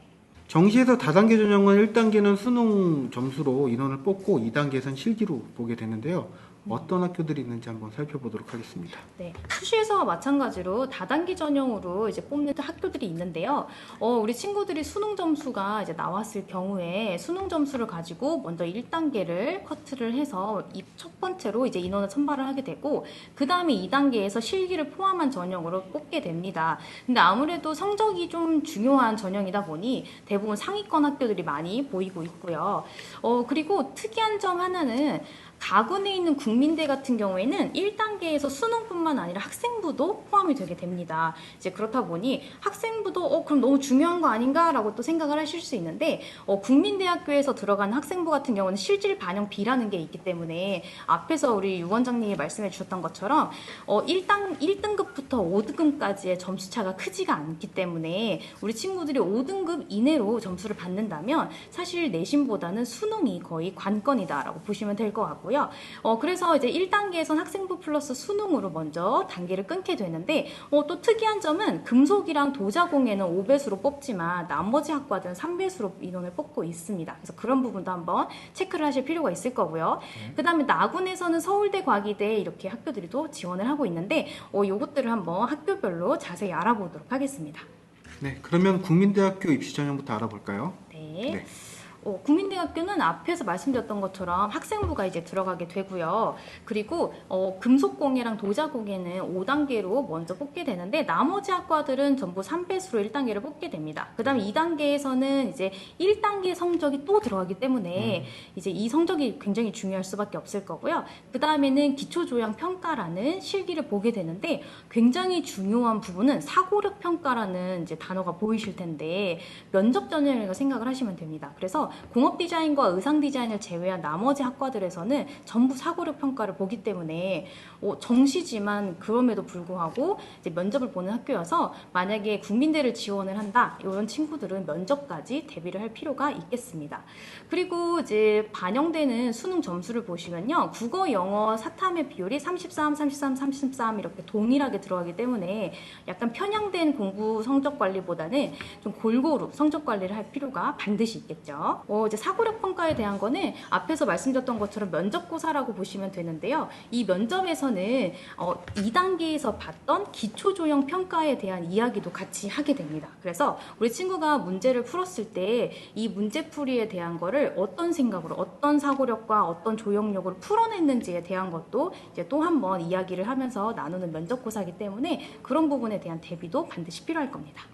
정시에서 다단계 전형은 1단계는 수능 점수로 인원을 뽑고 2단계에서는 실기로 보게 되는데요. 어떤 학교들이 있는지 한번 살펴보도록 하겠습니다. 네, 수시에서와 마찬가지로 다단계 전형으로 이제 뽑는 학교들이 있는데요. 우리 친구들이 수능 점수가 이제 나왔을 경우에 수능 점수를 가지고 먼저 1단계를 커트를 해서 첫 번째로 이제 인원을 선발을 하게 되고 그 다음에 2단계에서 실기를 포함한 전형으로 뽑게 됩니다. 근데 아무래도 성적이 좀 중요한 전형이다 보니 대부분 상위권 학교들이 많이 보이고 있고요. 그리고 특이한 점 하나는 가군에 있는 국민대 같은 경우에는 1단계에서 수능뿐만 아니라 학생부도 포함이 되게 됩니다. 이제 그렇다 보니 학생부도 그럼 너무 중요한 거 아닌가라고 또 생각을 하실 수 있는데 국민대학교에서 들어가는 학생부 같은 경우는 실질 반영 B라는 게 있기 때문에 앞에서 우리 유 원장님이 말씀해 주셨던 것처럼 1등급부터 5등급까지의 점수 차가 크지가 않기 때문에 우리 친구들이 5등급 이내로 점수를 받는다면 사실 내신보다는 수능이 거의 관건이다라고 보시면 될 것 같고요. 그래서 이제 1단계에선 학생부 플러스 수능으로 먼저 단계를 끊게 되는데 또 특이한 점은 금속이랑 도자공예는 5배수로 뽑지만 나머지 학과들은 3배수로 인원을 뽑고 있습니다. 그래서 그런 부분도 한번 체크를 하실 필요가 있을 거고요. 그 다음에 나군에서는 서울대, 과기대 이렇게 학교들이 또 지원을 하고 있는데 요것들을 한번 학교별로 자세히 알아보도록 하겠습니다. 네, 그러면 국민대학교 입시 전형부터 알아볼까요? 네. 국민대학교는 앞에서 말씀드렸던 것처럼 학생부가 이제 들어가게 되고요. 그리고 금속공예랑 도자공예는 5단계로 먼저 뽑게 되는데 나머지 학과들은 전부 3배수로 1단계를 뽑게 됩니다. 그 다음에 2단계에서는 이제 1단계 성적이 또 들어가기 때문에 이제 이 성적이 굉장히 중요할 수밖에 없을 거고요. 그 다음에는 기초조형평가라는 실기를 보게 되는데 굉장히 중요한 부분은 사고력 평가라는 이제 단어가 보이실 텐데 면접 전형이라고 생각을 하시면 됩니다. 그래서 공업 디자인과 의상 디자인을 제외한 나머지 학과들에서는 전부 사고력 평가를 보기 때문에 정시지만 그럼에도 불구하고 이제 면접을 보는 학교여서 만약에 국민대를 지원을 한다 이런 친구들은 면접까지 대비를 할 필요가 있겠습니다. 그리고 이제 반영되는 수능 점수를 보시면요, 국어, 영어, 사탐의 비율이 33, 33, 33 이렇게 동일하게 들어가기 때문에 약간 편향된 공부 성적 관리보다는 좀 골고루 성적 관리를 할 필요가 반드시 있겠죠. 이제 사고력 평가에 대한 거는 앞에서 말씀드렸던 것처럼 면접고사라고 보시면 되는데요. 이 면접에서는 2단계에서 봤던 기초조형 평가에 대한 이야기도 같이 하게 됩니다. 그래서 우리 친구가 문제를 풀었을 때 이 문제풀이에 대한 거를 어떤 생각으로, 어떤 사고력과 어떤 조형력으로 풀어냈는지에 대한 것도 이제 또 한 번 이야기를 하면서 나누는 면접고사이기 때문에 그런 부분에 대한 대비도 반드시 필요할 겁니다.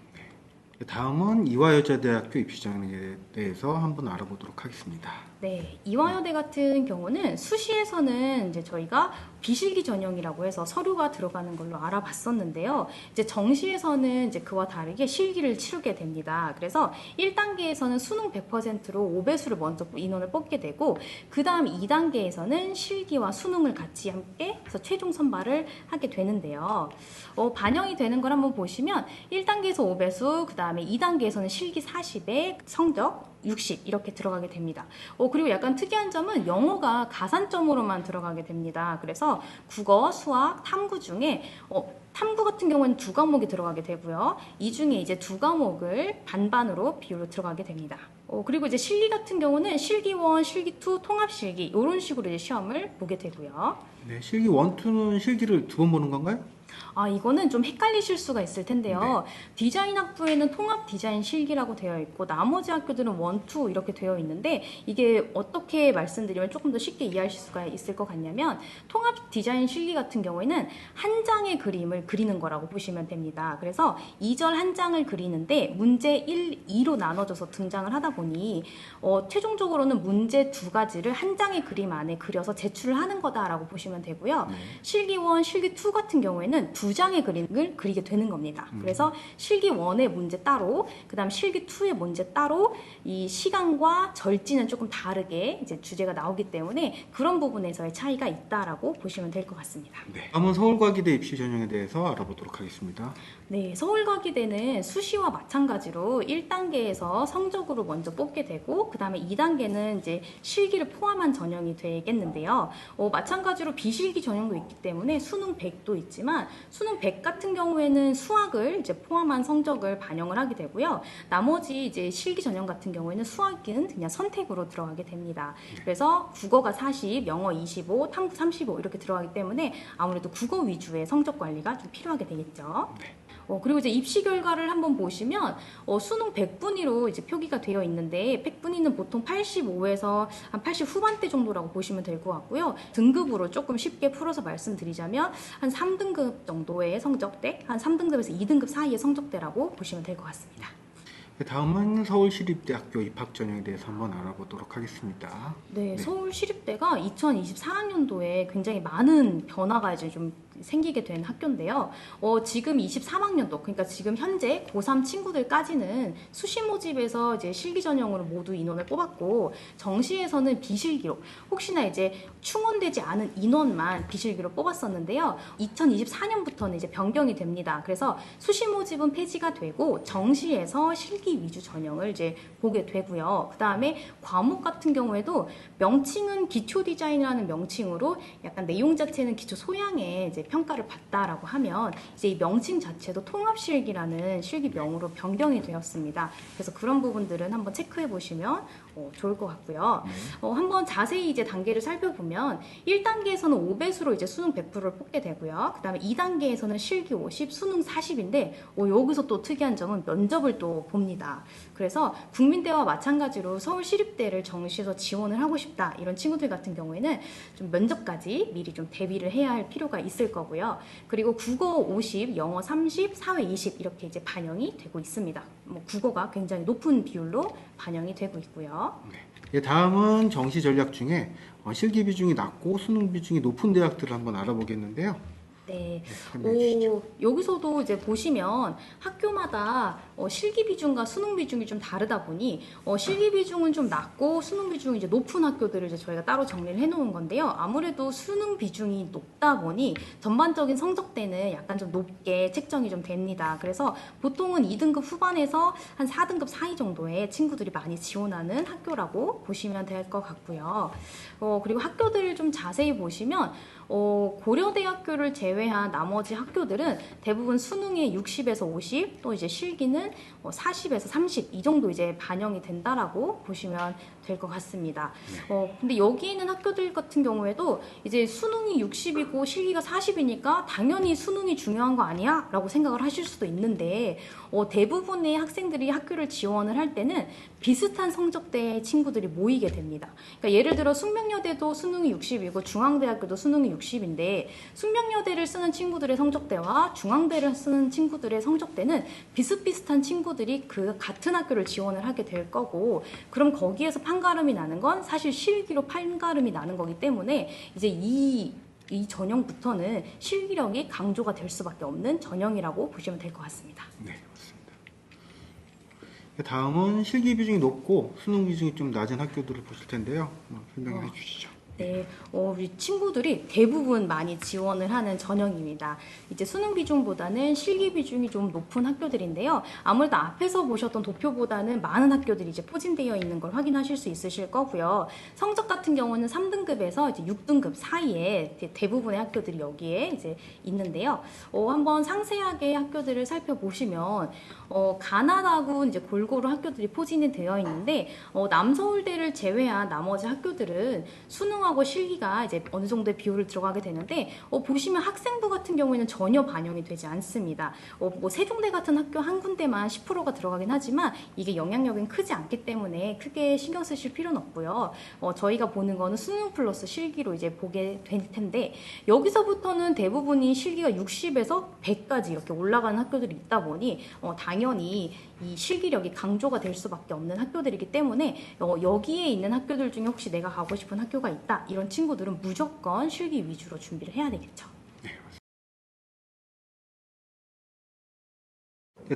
다음은 이화여자대학교 입시 전형에 대해서 한번 알아보도록 하겠습니다. 네, 이화여대 같은 경우는 수시에서는 이제 저희가 비실기 전형이라고 해서 서류가 들어가는 걸로 알아봤었는데요. 이제 정시에서는 이제 그와 다르게 실기를 치르게 됩니다. 그래서 1단계에서는 수능 100%로 5배수를 먼저 인원을 뽑게 되고, 그 다음 2단계에서는 실기와 수능을 같이 함께 해서 최종 선발을 하게 되는데요. 반영이 되는 걸 한번 보시면 1단계에서 5배수, 그 다음에 2단계에서는 실기 40에 성적 60 이렇게 들어가게 됩니다. 그리고 약간 특이한 점은 영어가 가산점으로만 들어가게 됩니다. 그래서 국어, 수학, 탐구 중에 탐구 같은 경우는 2과목이 들어가게 되고요. 이 중에 이제 2과목을 반반으로 비율로 들어가게 됩니다. 그리고 이제 실기 같은 경우는 실기 1, 실기 2, 통합 실기 이런 식으로 이제 시험을 보게 되고요. 네, 실기 1, 2는 실기를 2번 보는 건가요? 이거는 좀 헷갈리실 수가 있을 텐데요. 디자인 학부에는 통합 디자인 실기라고 되어 있고 나머지 학교들은 1, 2 이렇게 되어 있는데, 이게 어떻게 말씀드리면 조금 더 쉽게 이해하실 수가 있을 것 같냐면, 통합 디자인 실기 같은 경우에는 한 장의 그림을 그리는 거라고 보시면 됩니다. 그래서 2절 한 장을 그리는데 문제 1, 2로 나눠져서 등장을 하다 보니 최종적으로는 문제 2가지를 한 장의 그림 안에 그려서 제출을 하는 거다라고 보시면 되고요. 실기 1, 실기 2 같은 경우에는 2장의 그림을 그리게 되는 겁니다. 그래서 실기 1의 문제 따로, 그 다음 실기 2의 문제 따로, 이 시간과 절지는 조금 다르게 이제 주제가 나오기 때문에 그런 부분에서의 차이가 있다라고 보시면 될 것 같습니다. 네. 다음은 서울과기대 입시 전형에 대해서 알아보도록 하겠습니다. 네, 서울과기대는 수시와 마찬가지로 1단계에서 성적으로 먼저 뽑게 되고, 그 다음에 2단계는 이제 실기를 포함한 전형이 되겠는데요. 마찬가지로 비실기 전형도 있기 때문에 수능 100도 있지만, 수능 100 같은 경우에는 수학을 이제 포함한 성적을 반영을 하게 되고요. 나머지 이제 실기 전형 같은 경우에는 수학은 그냥 선택으로 들어가게 됩니다. 그래서 국어가 40, 영어 25, 탐구 35 이렇게 들어가기 때문에 아무래도 국어 위주의 성적 관리가 좀 필요하게 되겠죠. 그리고 이제 입시 결과를 한번 보시면 수능 100분위로 이제 표기가 되어 있는데, 100분위는 보통 85에서 한 80 후반대 정도라고 보시면 될 것 같고요. 등급으로 조금 쉽게 풀어서 말씀드리자면 한 3등급 정도의 성적대, 한 3등급에서 2등급 사이의 성적대라고 보시면 될 것 같습니다. 다음은 서울시립대학교 입학 전형에 대해서 한번 알아보도록 하겠습니다. 네, 서울시립대가 2024학년도에 굉장히 많은 변화가 이제 좀 생기게 된 학교인데요. 지금 23학년도, 그러니까 지금 현재 고3 친구들까지는 수시 모집에서 이제 실기 전형으로 모두 인원을 뽑았고, 정시에서는 비실기로, 혹시나 이제 충원되지 않은 인원만 비실기로 뽑았었는데요. 2024년부터는 이제 변경이 됩니다. 그래서 수시 모집은 폐지가 되고 정시에서 실기 위주 전형을 이제 보게 되고요. 그 다음에 과목 같은 경우에도 명칭은 기초 디자인이라는 명칭으로 약간 내용 자체는 기초 소양에 이제 평가를 받다라고 하면, 이제 이 명칭 자체도 통합실기라는 실기명으로 변경이 되었습니다. 그래서 그런 부분들은 한번 체크해 보시면 좋을 것 같고요. 한번 자세히 이제 단계를 살펴보면 1단계에서는 5배수로 이제 수능 100%를 뽑게 되고요. 그 다음에 2단계에서는 실기 50, 수능 40인데 여기서 또 특이한 점은 면접을 또 봅니다. 그래서 국민대와 마찬가지로 서울시립대를 정시에서 지원을 하고 싶다 이런 친구들 같은 경우에는 좀 면접까지 미리 좀 대비를 해야 할 필요가 있을 거고요. 그리고 국어 50, 영어 30, 사회 20 이렇게 이제 반영이 되고 있습니다. 국어가 굉장히 높은 비율로 반영이 되고 있고요. 네. 다음은 정시 전략 중에 실기 비중이 낮고 수능 비중이 높은 대학들을 한번 알아보겠는데요. 네. 설명해 주시죠. 여기서도 이제 보시면 학교마다 실기 비중과 수능 비중이 좀 다르다 보니 실기 비중은 좀 낮고 수능 비중이 이제 높은 학교들을 이제 저희가 따로 정리를 해 놓은 건데요. 아무래도 수능 비중이 높다 보니 전반적인 성적대는 약간 좀 높게 책정이 좀 됩니다. 그래서 보통은 2등급 후반에서 한 4등급 사이 정도의 친구들이 많이 지원하는 학교라고 보시면 될 것 같고요. 그리고 학교들을 좀 자세히 보시면 고려대학교를 제외한 나머지 학교들은 대부분 수능에 60에서 50, 또 이제 실기는 40에서 30 이 정도 이제 반영이 된다라고 보시면 될 것 같습니다. 근데 여기 있는 학교들 같은 경우에도 이제 수능이 60이고 실기가 40이니까 당연히 수능이 중요한 거 아니야? 라고 생각을 하실 수도 있는데 대부분의 학생들이 학교를 지원을 할 때는 비슷한 성적대의 친구들이 모이게 됩니다. 그러니까 예를 들어 숙명여대도 수능이 60이고 중앙대학교도 수능이 60인데 숙명여대를 쓰는 친구들의 성적대와 중앙대를 쓰는 친구들의 성적대는 비슷비슷한 친구들이 그 같은 학교를 지원을 하게 될 거고, 그럼 거기에서 판가름이 나는 건 사실 실기로 판가름이 나는 거기 때문에 이제 이 전형부터는 실기력이 강조가 될 수밖에 없는 전형이라고 보시면 될 것 같습니다. 네, 맞습니다. 다음은 실기 비중이 높고 수능 비중이 좀 낮은 학교들을 보실 텐데요. 설명해 주시죠. 네, 우리 친구들이 대부분 많이 지원을 하는 전형입니다. 이제 수능 비중보다는 실기 비중이 좀 높은 학교들인데요. 아무래도 앞에서 보셨던 도표보다는 많은 학교들이 이제 포진되어 있는 걸 확인하실 수 있으실 거고요. 성적 같은 경우는 3등급에서 이제 6등급 사이에 대부분의 학교들이 여기에 이제 있는데요. 한번 상세하게 학교들을 살펴보시면 가나다고 이제 골고루 학교들이 포진이 되어 있는데 남서울대를 제외한 나머지 학교들은 수능하고 실기가 이제 어느 정도의 비율을 들어가게 되는데 보시면 학생부 같은 경우에는 전혀 반영이 되지 않습니다. 뭐 세종대 같은 학교 한 군데만 10%가 들어가긴 하지만 이게 영향력은 크지 않기 때문에 크게 신경 쓰실 필요는 없고요. 저희가 보는 거는 수능 플러스 실기로 이제 보게 될 텐데 여기서부터는 대부분이 실기가 60에서 100까지 이렇게 올라가는 학교들이 있다 보니 당연히 이 실기력이 강조가 될 수밖에 없는 학교들이기 때문에 여기에 있는 학교들 중에 혹시 내가 가고 싶은 학교가 있다 이런 친구들은 무조건 실기 위주로 준비를 해야 되겠죠.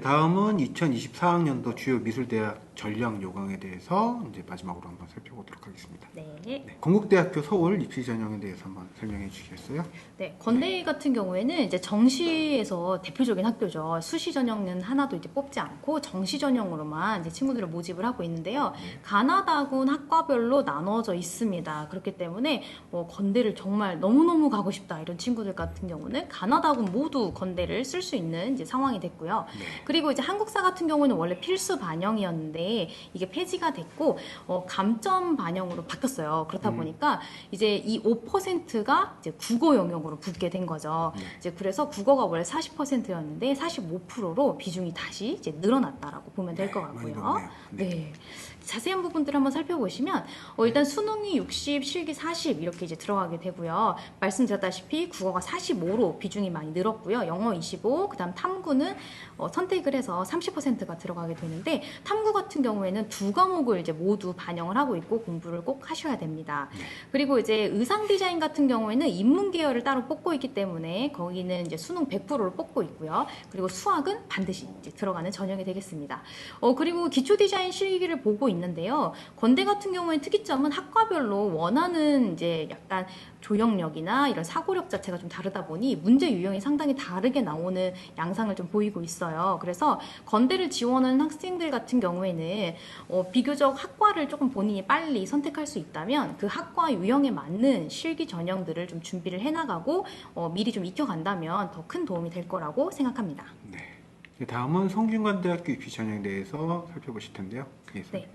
다음은 2024학년도 주요 미술대학 전형 요강에 대해서 이제 마지막으로 한번 살펴보도록 하겠습니다. 네. 건국대학교 서울 입시 전형에 대해서 한번 설명해 주시겠어요? 네, 건대 같은 경우에는 이제 정시에서 대표적인 학교죠. 수시 전형은 하나도 이제 뽑지 않고 정시 전형으로만 이제 친구들을 모집을 하고 있는데요. 가나다군 학과별로 나눠져 있습니다. 그렇기 때문에 건대를 정말 너무너무 가고 싶다 이런 친구들 같은 경우는 가나다군 모두 건대를 쓸 수 있는 이제 상황이 됐고요. 그리고 이제 한국사 같은 경우는 원래 필수 반영이었는데 이게 폐지가 됐고 감점 반영으로 바뀌었어요. 그렇다 보니까 이제 이 5%가 이제 국어 영역으로 붙게 된 거죠. 이제 그래서 국어가 원래 40%였는데 45%로 비중이 다시 이제 늘어났다라고 보면 될 것 같고요. 네. 자세한 부분들 한번 살펴보시면 일단 수능이 60, 실기 40 이렇게 이제 들어가게 되고요. 말씀드렸다시피 국어가 45로 비중이 많이 늘었고요. 영어 25, 그다음 탐구는 선택을 해서 30%가 들어가게 되는데 탐구 같은 경우에는 두 과목을 이제 모두 반영을 하고 있고 공부를 꼭 하셔야 됩니다. 그리고 이제 의상 디자인 같은 경우에는 인문 계열을 따로 뽑고 있기 때문에 거기는 이제 수능 100%를 뽑고 있고요. 그리고 수학은 반드시 이제 들어가는 전형이 되겠습니다. 그리고 기초 디자인 실기를 보고 있는데요. 건대 같은 경우에 특이점은 학과별로 원하는 이제 약간 조형력이나 이런 사고력 자체가 좀 다르다 보니 문제 유형이 상당히 다르게 나오는 양상을 좀 보이고 있어요. 그래서 건대를 지원하는 학생들 같은 경우에는 비교적 학과를 조금 본인이 빨리 선택할 수 있다면 그 학과 유형에 맞는 실기 전형들을 좀 준비를 해나가고 미리 좀 익혀간다면 더 큰 도움이 될 거라고 생각합니다. 네. 다음은 성균관대학교 입시 전형에 대해서 살펴보실 텐데요. 네.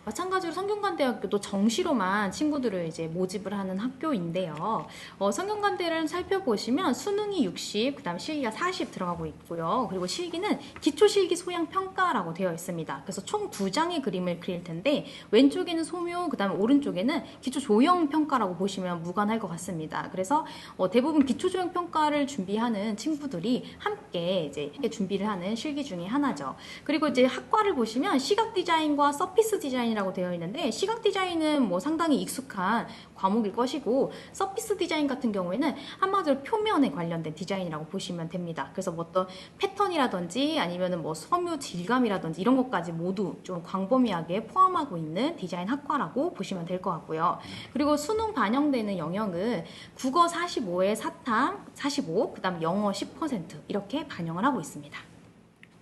마찬가지로 성균관대학교도 정시로만 친구들을 이제 모집을 하는 학교인데요. 성균관대를 살펴보시면 수능이 60, 그다음 실기가 40 들어가고 있고요. 그리고 실기는 기초실기 소양 평가라고 되어 있습니다. 그래서 총 2장의 그림을 그릴 텐데 왼쪽에는 소묘, 그다음에 오른쪽에는 기초 조형 평가라고 보시면 무관할 것 같습니다. 그래서 대부분 기초 조형 평가를 준비하는 친구들이 함께 이제 준비를 하는 실기 중에 하나죠. 그리고 이제 학과를 보시면 시각 디자인과 서피스 디자인이라고 되어 있는데 시각 디자인은 뭐 상당히 익숙한 과목일 것이고 서피스 디자인 같은 경우에는 한마디로 표면에 관련된 디자인이라고 보시면 됩니다. 그래서 뭐 어떤 패턴이라든지 아니면은 뭐 섬유 질감이라든지 이런 것까지 모두 좀 광범위하게 포함하고 있는 디자인 학과라고 보시면 될 것 같고요. 그리고 수능 반영되는 영역은 국어 45에 사탐 45, 그다음 영어 10% 이렇게 반영을 하고 있습니다.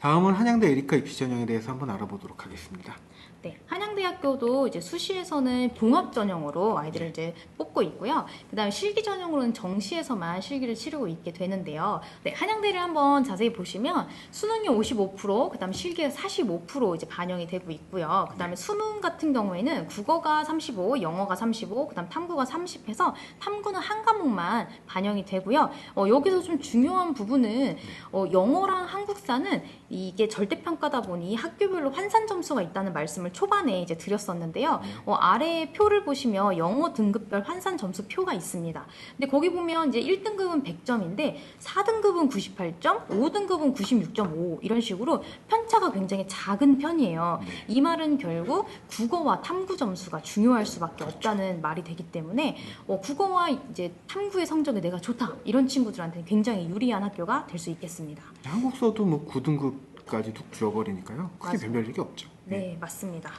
다음은 한양대 에리카 입시 전형에 대해서 한번 알아보도록 하겠습니다. 네, 한양대학교도 이제 수시에서는 봉합 전형으로 아이들을 이제 뽑고 있고요. 그다음에 실기 전형으로는 정시에서만 실기를 치르고 있게 되는데요. 네, 한양대를 한번 자세히 보시면 수능이 55%, 그다음 실기가 45% 이제 반영이 되고 있고요. 그다음에 수능 같은 경우에는 국어가 35, 영어가 35, 그다음 탐구가 30 해서 탐구는 한 과목만 반영이 되고요. 여기서 좀 중요한 부분은 영어랑 한국사는 이게 절대평가다 보니 학교별로 환산 점수가 있다는 말씀을 말씀을 초반에 이제 드렸었는데요. 아래에 표를 보시면 영어 등급별 환산 점수 표가 있습니다. 근데 거기 보면 이제 1등급은 100점인데 4등급은 98점, 5등급은 96.5 이런 식으로 편차가 굉장히 작은 편이에요. 이 말은 결국 국어와 탐구 점수가 중요할 수밖에 없다는 말이 되기 때문에 국어와 이제 탐구의 성적이 내가 좋다 이런 친구들한테는 굉장히 유리한 학교가 될 수 있겠습니다. 한국서도 뭐 9등급까지 툭 줄어버리니까요. 크게 맞아요. 변별력이 없죠. 네, 맞습니다.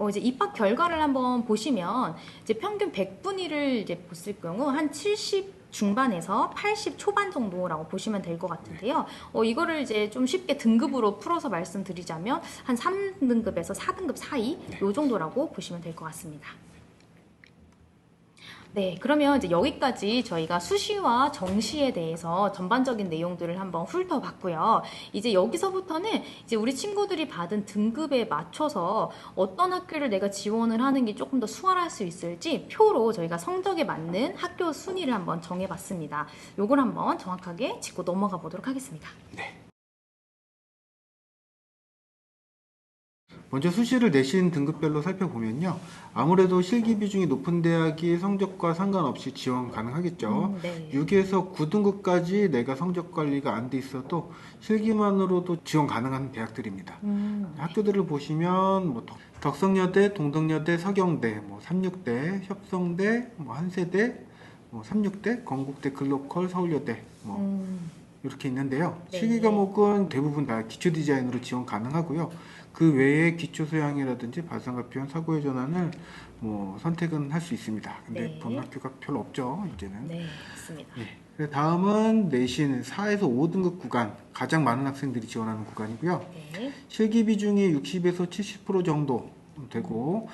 이제 입학 결과를 한번 보시면 이제 평균 100분위를 이제 봤을 경우 한 70 중반에서 80 초반 정도라고 보시면 될 것 같은데요. 이거를 이제 좀 쉽게 등급으로 풀어서 말씀드리자면 한 3등급에서 4등급 사이 요 정도라고 보시면 될 것 같습니다. 네, 그러면 이제 여기까지 저희가 수시와 정시에 대해서 전반적인 내용들을 한번 훑어봤고요. 이제 여기서부터는 이제 우리 친구들이 받은 등급에 맞춰서 어떤 학교를 내가 지원을 하는 게 조금 더 수월할 수 있을지 표로 저희가 성적에 맞는 학교 순위를 한번 정해봤습니다. 요걸 한번 정확하게 짚고 넘어가 보도록 하겠습니다. 네. 먼저 수시를 내신 등급별로 살펴보면요. 아무래도 실기 비중이 높은 대학이 성적과 상관없이 지원 가능하겠죠. 네. 6에서 9등급까지 내가 성적 관리가 안 돼 있어도 실기만으로도 지원 가능한 대학들입니다. 학교들을 보시면 뭐 덕성여대, 동덕여대, 서경대, 뭐 삼육대, 협성대, 뭐 한세대, 뭐 삼육대, 건국대, 글로컬, 서울여대 뭐 이렇게 있는데요. 네. 실기 과목은 대부분 다 기초 디자인으로 지원 가능하고요. 그 외에 기초 소양이라든지 발상과 표현, 사고의 전환을 뭐 선택은 할 수 있습니다. 근데 네. 본 학교가 별로 없죠, 이제는. 네, 맞습니다. 네. 다음은 내신 4에서 5등급 구간, 가장 많은 학생들이 지원하는 구간이고요. 네. 실기 비중이 60에서 70% 정도 되고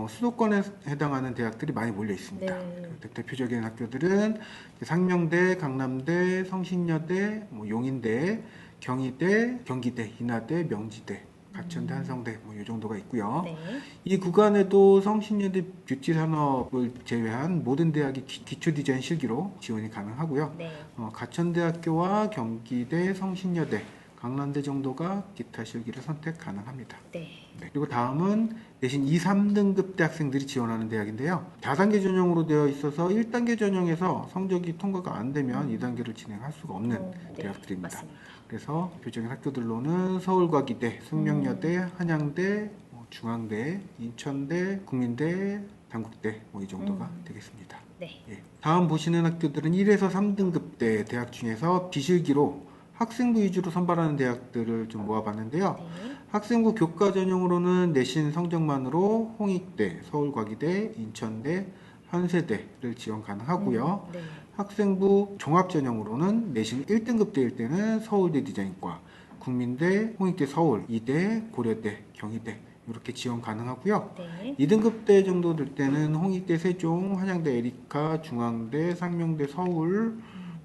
수도권에 해당하는 대학들이 많이 몰려 있습니다. 네. 대표적인 학교들은 상명대, 강남대, 성신여대, 뭐 용인대, 경희대, 경기대, 인하대, 명지대, 가천대, 한성대 뭐 이 정도가 있고요. 네. 이 구간에도 성신여대 뷰티 산업을 제외한 모든 대학이 기초 디자인 실기로 지원이 가능하고요. 네. 가천대학교와 경기대, 성신여대, 강남대 정도가 기타 실기를 선택 가능합니다. 네. 네. 그리고 다음은 내신 2, 3등급 대학생들이 지원하는 대학인데요. 다단계 전형으로 되어 있어서 1단계 전형에서 성적이 통과가 안 되면 2단계를 진행할 수가 없는 네. 대학들입니다. 맞습니다. 그래서 대표적인 학교들로는 서울과기대, 숙명여대, 한양대, 중앙대, 인천대, 국민대, 단국대 뭐 이 정도가 되겠습니다. 네. 예. 다음 보시는 학교들은 1에서 3등급대 대학 중에서 비실기로 학생부 위주로 선발하는 대학들을 좀 모아봤는데요. 네. 학생부 교과 전형으로는 내신 성적만으로 홍익대, 서울과기대, 인천대, 한세대를 지원 가능하고요. 네. 학생부 종합 전형으로는 내신 1등급대일 때는 서울대 디자인과, 국민대, 홍익대 서울, 이대, 고려대, 경희대 이렇게 지원 가능하고요. 네. 2등급대 정도 될 때는 홍익대 세종, 한양대 에리카, 중앙대, 상명대 서울,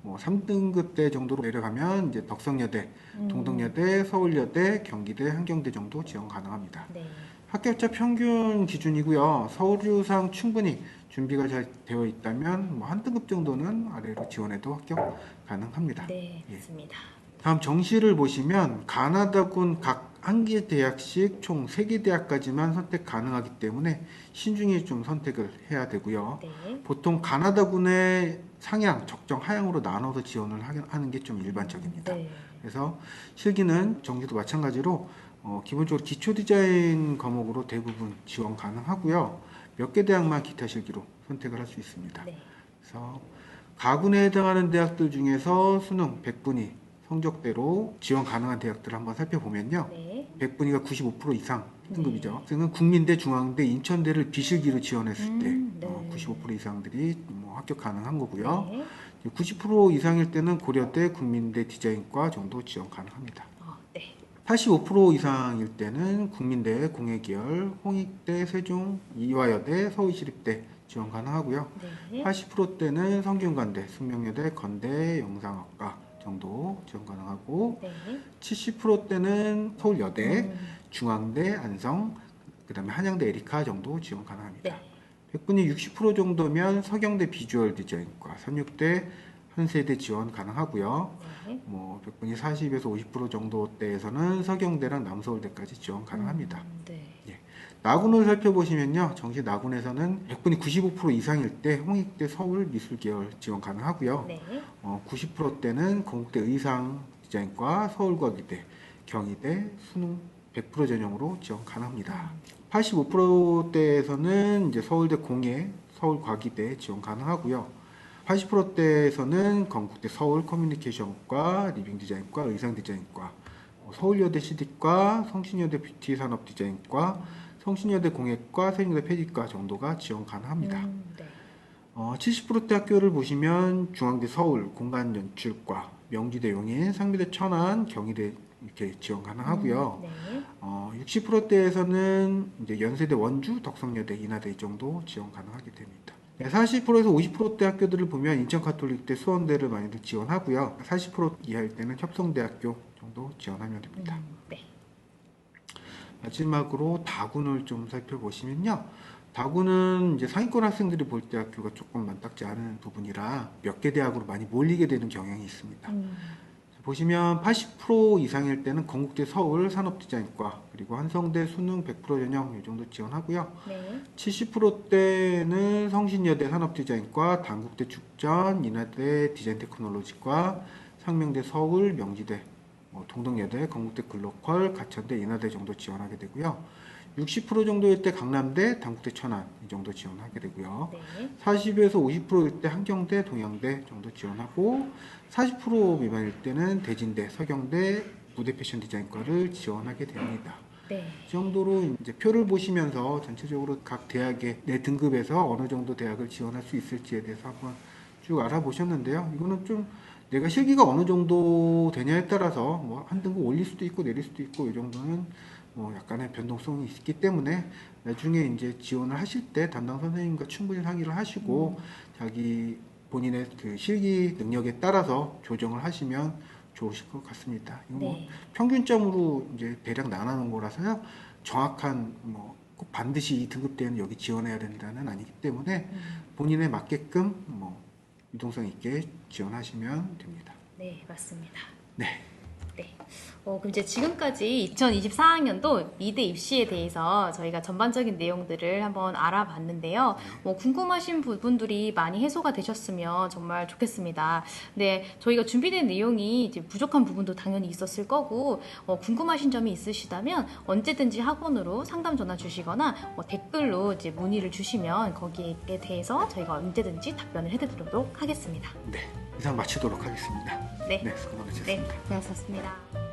3등급대 정도로 내려가면 이제 덕성여대, 동덕여대, 서울여대, 경기대, 한경대 정도 지원 가능합니다. 네. 합격자 평균 기준이고요. 서류상 충분히 준비가 잘 되어 있다면 한 등급 정도는 아래로 지원해도 합격 가능합니다. 네, 예. 맞습니다. 다음 정시를 보시면 가나다군 각 한 개 대학씩 총 3개 대학까지만 선택 가능하기 때문에 신중히 좀 선택을 해야 되고요. 네. 보통 가나다군의 상향, 적정, 하향으로 나눠서 지원을 하는 게 좀 일반적입니다. 네. 그래서 실기는 정시도 마찬가지로 기본적으로 기초 디자인 과목으로 대부분 지원 가능하고요. 몇 개 대학만 기타 실기로 선택을 할 수 있습니다. 네. 그래서 가군에 해당하는 대학들 중에서 수능 100분위 성적대로 지원 가능한 대학들을 한번 살펴보면요. 네. 100분위가 95% 이상 등급이죠. 그는 국민대, 중앙대, 인천대를 비실기로 지원했을 때 네. 95% 이상들이 합격 가능한 거고요. 네. 90% 이상일 때는 고려대, 국민대 디자인과 정도 지원 가능합니다. 네. 85% 이상일 때는 국민대, 공예계열, 홍익대, 세종, 이화여대, 서울시립대 지원 가능하고요. 네. 80%대는 성균관대, 숙명여대, 건대, 영상학과 정도 지원 가능하고 네. 70%대는 서울여대, 중앙대, 안성, 그 다음에 한양대 에리카 정도 지원 가능합니다. 네. 100분이 60% 정도면 서경대 비주얼 디자인과, 삼육대, 한세대 지원 가능하고요. 네. 100분이 40에서 50% 정도 대에서는 서경대랑 남서울대까지 지원 가능합니다. 네. 예. 나군을 살펴보시면요. 정시 나군에서는 100분이 95% 이상일 때 홍익대 서울미술계열 지원 가능하고요. 네. 90%대는 건국대 의상 디자인과 서울과기대, 경희대, 수능 100% 전형으로 지원 가능합니다. 85%대에서는 이제 서울대 공예, 서울과기대 지원 가능하고요. 80%대에서는 건국대 서울 커뮤니케이션과 리빙 디자인과 의상 디자인과, 서울여대 CD과, 성신여대 뷰티 산업 디자인과, 성신여대 공예과, 세종대 폐기과 정도가 지원 가능합니다. 네. 70%대 학교를 보시면 중앙대 서울 공간연출과, 명지대 용인, 상미대 천안, 경희대 이렇게 지원 가능하고요. 네. 60%대에서는 이제 연세대 원주, 덕성여대, 인하대 이 정도 지원 가능하게 됩니다. 40%에서 50%대 학교들을 보면 인천가톨릭대, 수원대를 많이들 지원하고요. 40% 이하일 때는 협성대학교 정도 지원하면 됩니다. 네. 마지막으로 다군을 좀 살펴보시면요. 다군은 이제 상위권 학생들이 볼 때 학교가 조금 맞닥지 않은 부분이라 몇 개 대학으로 많이 몰리게 되는 경향이 있습니다. 보시면 80% 이상일 때는 건국대 서울 산업디자인과, 그리고 한성대 수능 100% 전형 이 정도 지원하고요. 네. 70%대는 성신여대 산업디자인과, 단국대 축전, 인하대 디자인테크놀로지과, 상명대 서울, 명지대, 동덕여대, 건국대 글로컬, 가천대, 인하대 정도 지원하게 되고요. 60% 정도일 때 강남대, 단국대 천안 이 정도 지원하게 되고요. 네. 40에서 50%일 때 한경대, 동양대 정도 지원하고, 40% 미만일 때는 대진대, 서경대, 무대 패션 디자인과를 지원하게 됩니다. 네. 이 정도로 이제 표를 보시면서 전체적으로 각 대학의 내 등급에서 어느 정도 대학을 지원할 수 있을지에 대해서 한번 쭉 알아보셨는데요. 이거는 좀 내가 실기가 어느 정도 되냐에 따라서 뭐 한 등급 올릴 수도 있고 내릴 수도 있고, 이 정도는 뭐 약간의 변동성이 있기 때문에 나중에 이제 지원을 하실 때 담당 선생님과 충분히 상의를 하시고 자기 본인의 그 실기 능력에 따라서 조정을 하시면 좋으실 것 같습니다. 이거 뭐 네. 평균점으로 이제 대략 나눠놓은 거라서요. 정확한 뭐 꼭 반드시 이 등급대는 여기 지원해야 된다는 아니기 때문에 본인에 맞게끔 뭐 유동성 있게 지원하시면 됩니다. 네, 맞습니다. 네. 네. 그럼 이제 지금까지 2024학년도 미대 입시에 대해서 저희가 전반적인 내용들을 한번 알아봤는데요. 궁금하신 부분들이 많이 해소가 되셨으면 정말 좋겠습니다. 네, 저희가 준비된 내용이 이제 부족한 부분도 당연히 있었을 거고, 궁금하신 점이 있으시다면 언제든지 학원으로 상담 전화 주시거나 댓글로 이제 문의를 주시면 거기에 대해서 저희가 언제든지 답변을 해드리도록 하겠습니다. 네. 이상 마치도록 하겠습니다. 네. 네, 수고 네, 많으셨습니다. 고맙습니다.